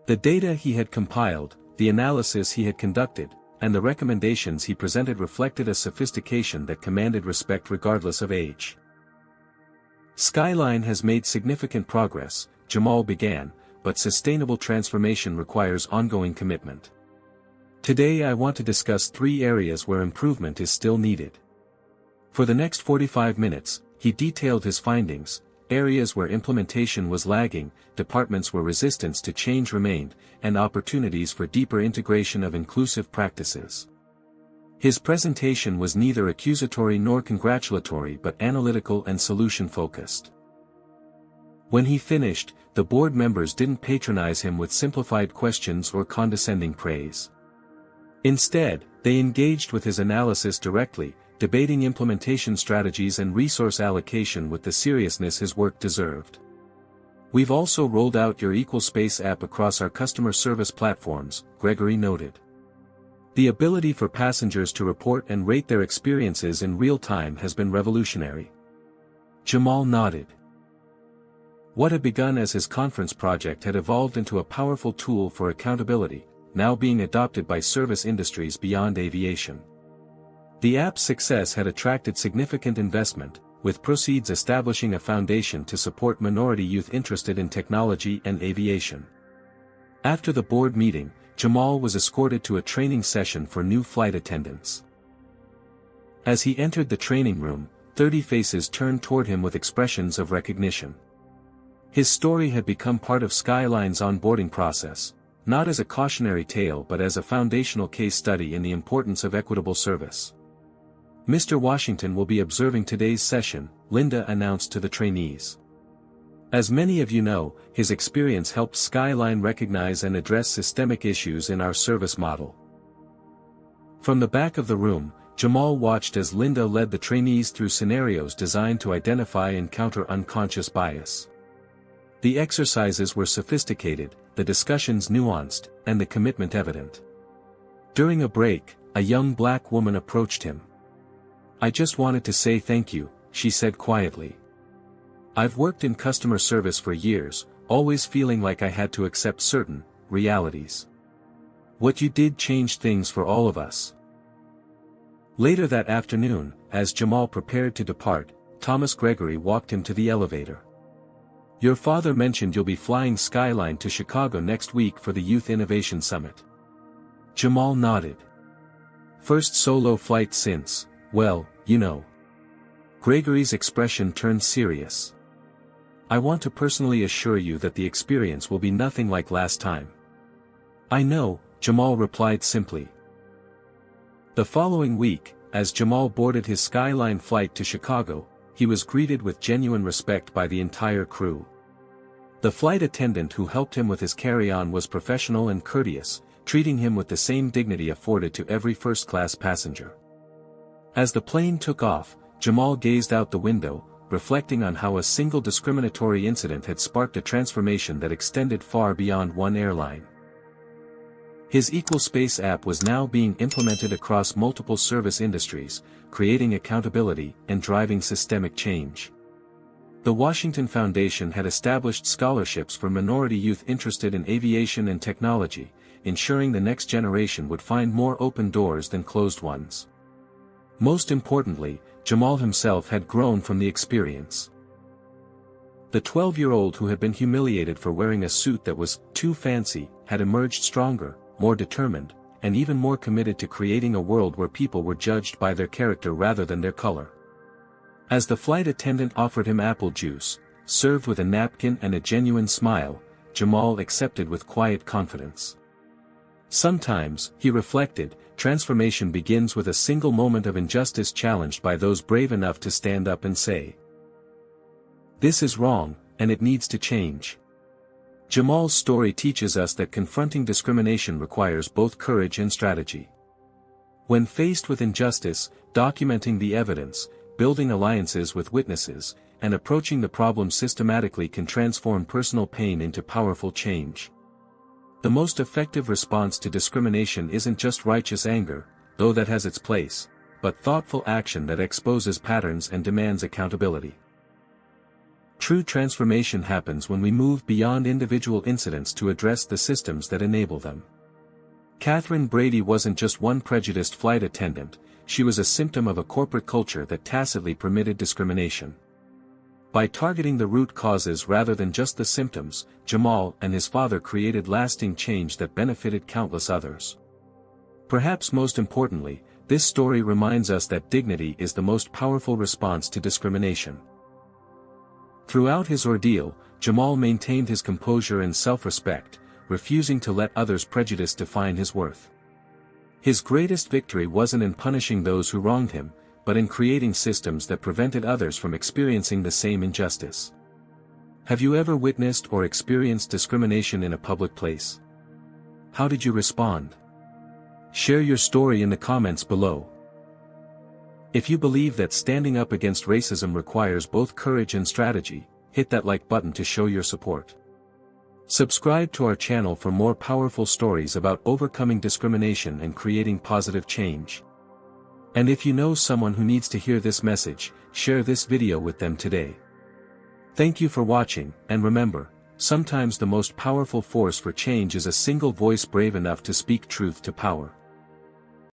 The data he had compiled, the analysis he had conducted, and the recommendations he presented reflected a sophistication that commanded respect regardless of age. "Skyline has made significant progress," Jamal began, "but sustainable transformation requires ongoing commitment. Today I want to discuss 3 areas where improvement is still needed." For the next 45 minutes, he detailed his findings, areas where implementation was lagging, departments where resistance to change remained, and opportunities for deeper integration of inclusive practices. His presentation was neither accusatory nor congratulatory but analytical and solution-focused. When he finished, the board members didn't patronize him with simplified questions or condescending praise. Instead, they engaged with his analysis directly, debating implementation strategies and resource allocation with the seriousness his work deserved. "We've also rolled out your Equal Space app across our customer service platforms," Gregory noted. "The ability for passengers to report and rate their experiences in real time has been revolutionary." Jamal nodded. What had begun as his conference project had evolved into a powerful tool for accountability, now being adopted by service industries beyond aviation. The app's success had attracted significant investment, with proceeds establishing a foundation to support minority youth interested in technology and aviation. After the board meeting, Jamal was escorted to a training session for new flight attendants. As he entered the training room, 30 faces turned toward him with expressions of recognition. His story had become part of Skyline's onboarding process, not as a cautionary tale but as a foundational case study in the importance of equitable service. "Mr. Washington will be observing today's session," Linda announced to the trainees. As many of you know, his experience helped Skyline recognize and address systemic issues in our service model. From the back of the room, Jamal watched as Linda led the trainees through scenarios designed to identify and counter unconscious bias. The exercises were sophisticated, the discussions nuanced, and the commitment evident. During a break, a young black woman approached him. "I just wanted to say thank you," she said quietly. "I've worked in customer service for years, always feeling like I had to accept certain realities. What you did changed things for all of us." Later that afternoon, as Jamal prepared to depart, Thomas Gregory walked him to the elevator. "Your father mentioned you'll be flying Skyline to Chicago next week for the Youth Innovation Summit." Jamal nodded. "First solo flight since, well, you know." Gregory's expression turned serious. "I want to personally assure you that the experience will be nothing like last time." "I know," Jamal replied simply. The following week, as Jamal boarded his Skyline flight to Chicago, he was greeted with genuine respect by the entire crew. The flight attendant who helped him with his carry-on was professional and courteous, treating him with the same dignity afforded to every first-class passenger. As the plane took off, Jamal gazed out the window, reflecting on how a single discriminatory incident had sparked a transformation that extended far beyond one airline. His Equal Space app was now being implemented across multiple service industries, creating accountability and driving systemic change. The Washington Foundation had established scholarships for minority youth interested in aviation and technology, ensuring the next generation would find more open doors than closed ones. Most importantly, Jamal himself had grown from the experience. The 12-year-old who had been humiliated for wearing a suit that was too fancy had emerged stronger, more determined, and even more committed to creating a world where people were judged by their character rather than their color. As the flight attendant offered him apple juice, served with a napkin and a genuine smile, Jamal accepted with quiet confidence. Sometimes, he reflected, transformation begins with a single moment of injustice challenged by those brave enough to stand up and say, "This is wrong, and it needs to change." Jamal's story teaches us that confronting discrimination requires both courage and strategy. When faced with injustice, documenting the evidence, building alliances with witnesses, and approaching the problem systematically can transform personal pain into powerful change. The most effective response to discrimination isn't just righteous anger, though that has its place, but thoughtful action that exposes patterns and demands accountability. True transformation happens when we move beyond individual incidents to address the systems that enable them. Catherine Brady wasn't just one prejudiced flight attendant, she was a symptom of a corporate culture that tacitly permitted discrimination. By targeting the root causes rather than just the symptoms, Jamal and his father created lasting change that benefited countless others. Perhaps most importantly, this story reminds us that dignity is the most powerful response to discrimination. Throughout his ordeal, Jamal maintained his composure and self-respect, refusing to let others' prejudice define his worth. His greatest victory wasn't in punishing those who wronged him, but in creating systems that prevented others from experiencing the same injustice. Have you ever witnessed or experienced discrimination in a public place? How did you respond? Share your story in the comments below. If you believe that standing up against racism requires both courage and strategy, hit that like button to show your support. Subscribe to our channel for more powerful stories about overcoming discrimination and creating positive change. And if you know someone who needs to hear this message, share this video with them today. Thank you for watching, and remember, sometimes the most powerful force for change is a single voice brave enough to speak truth to power.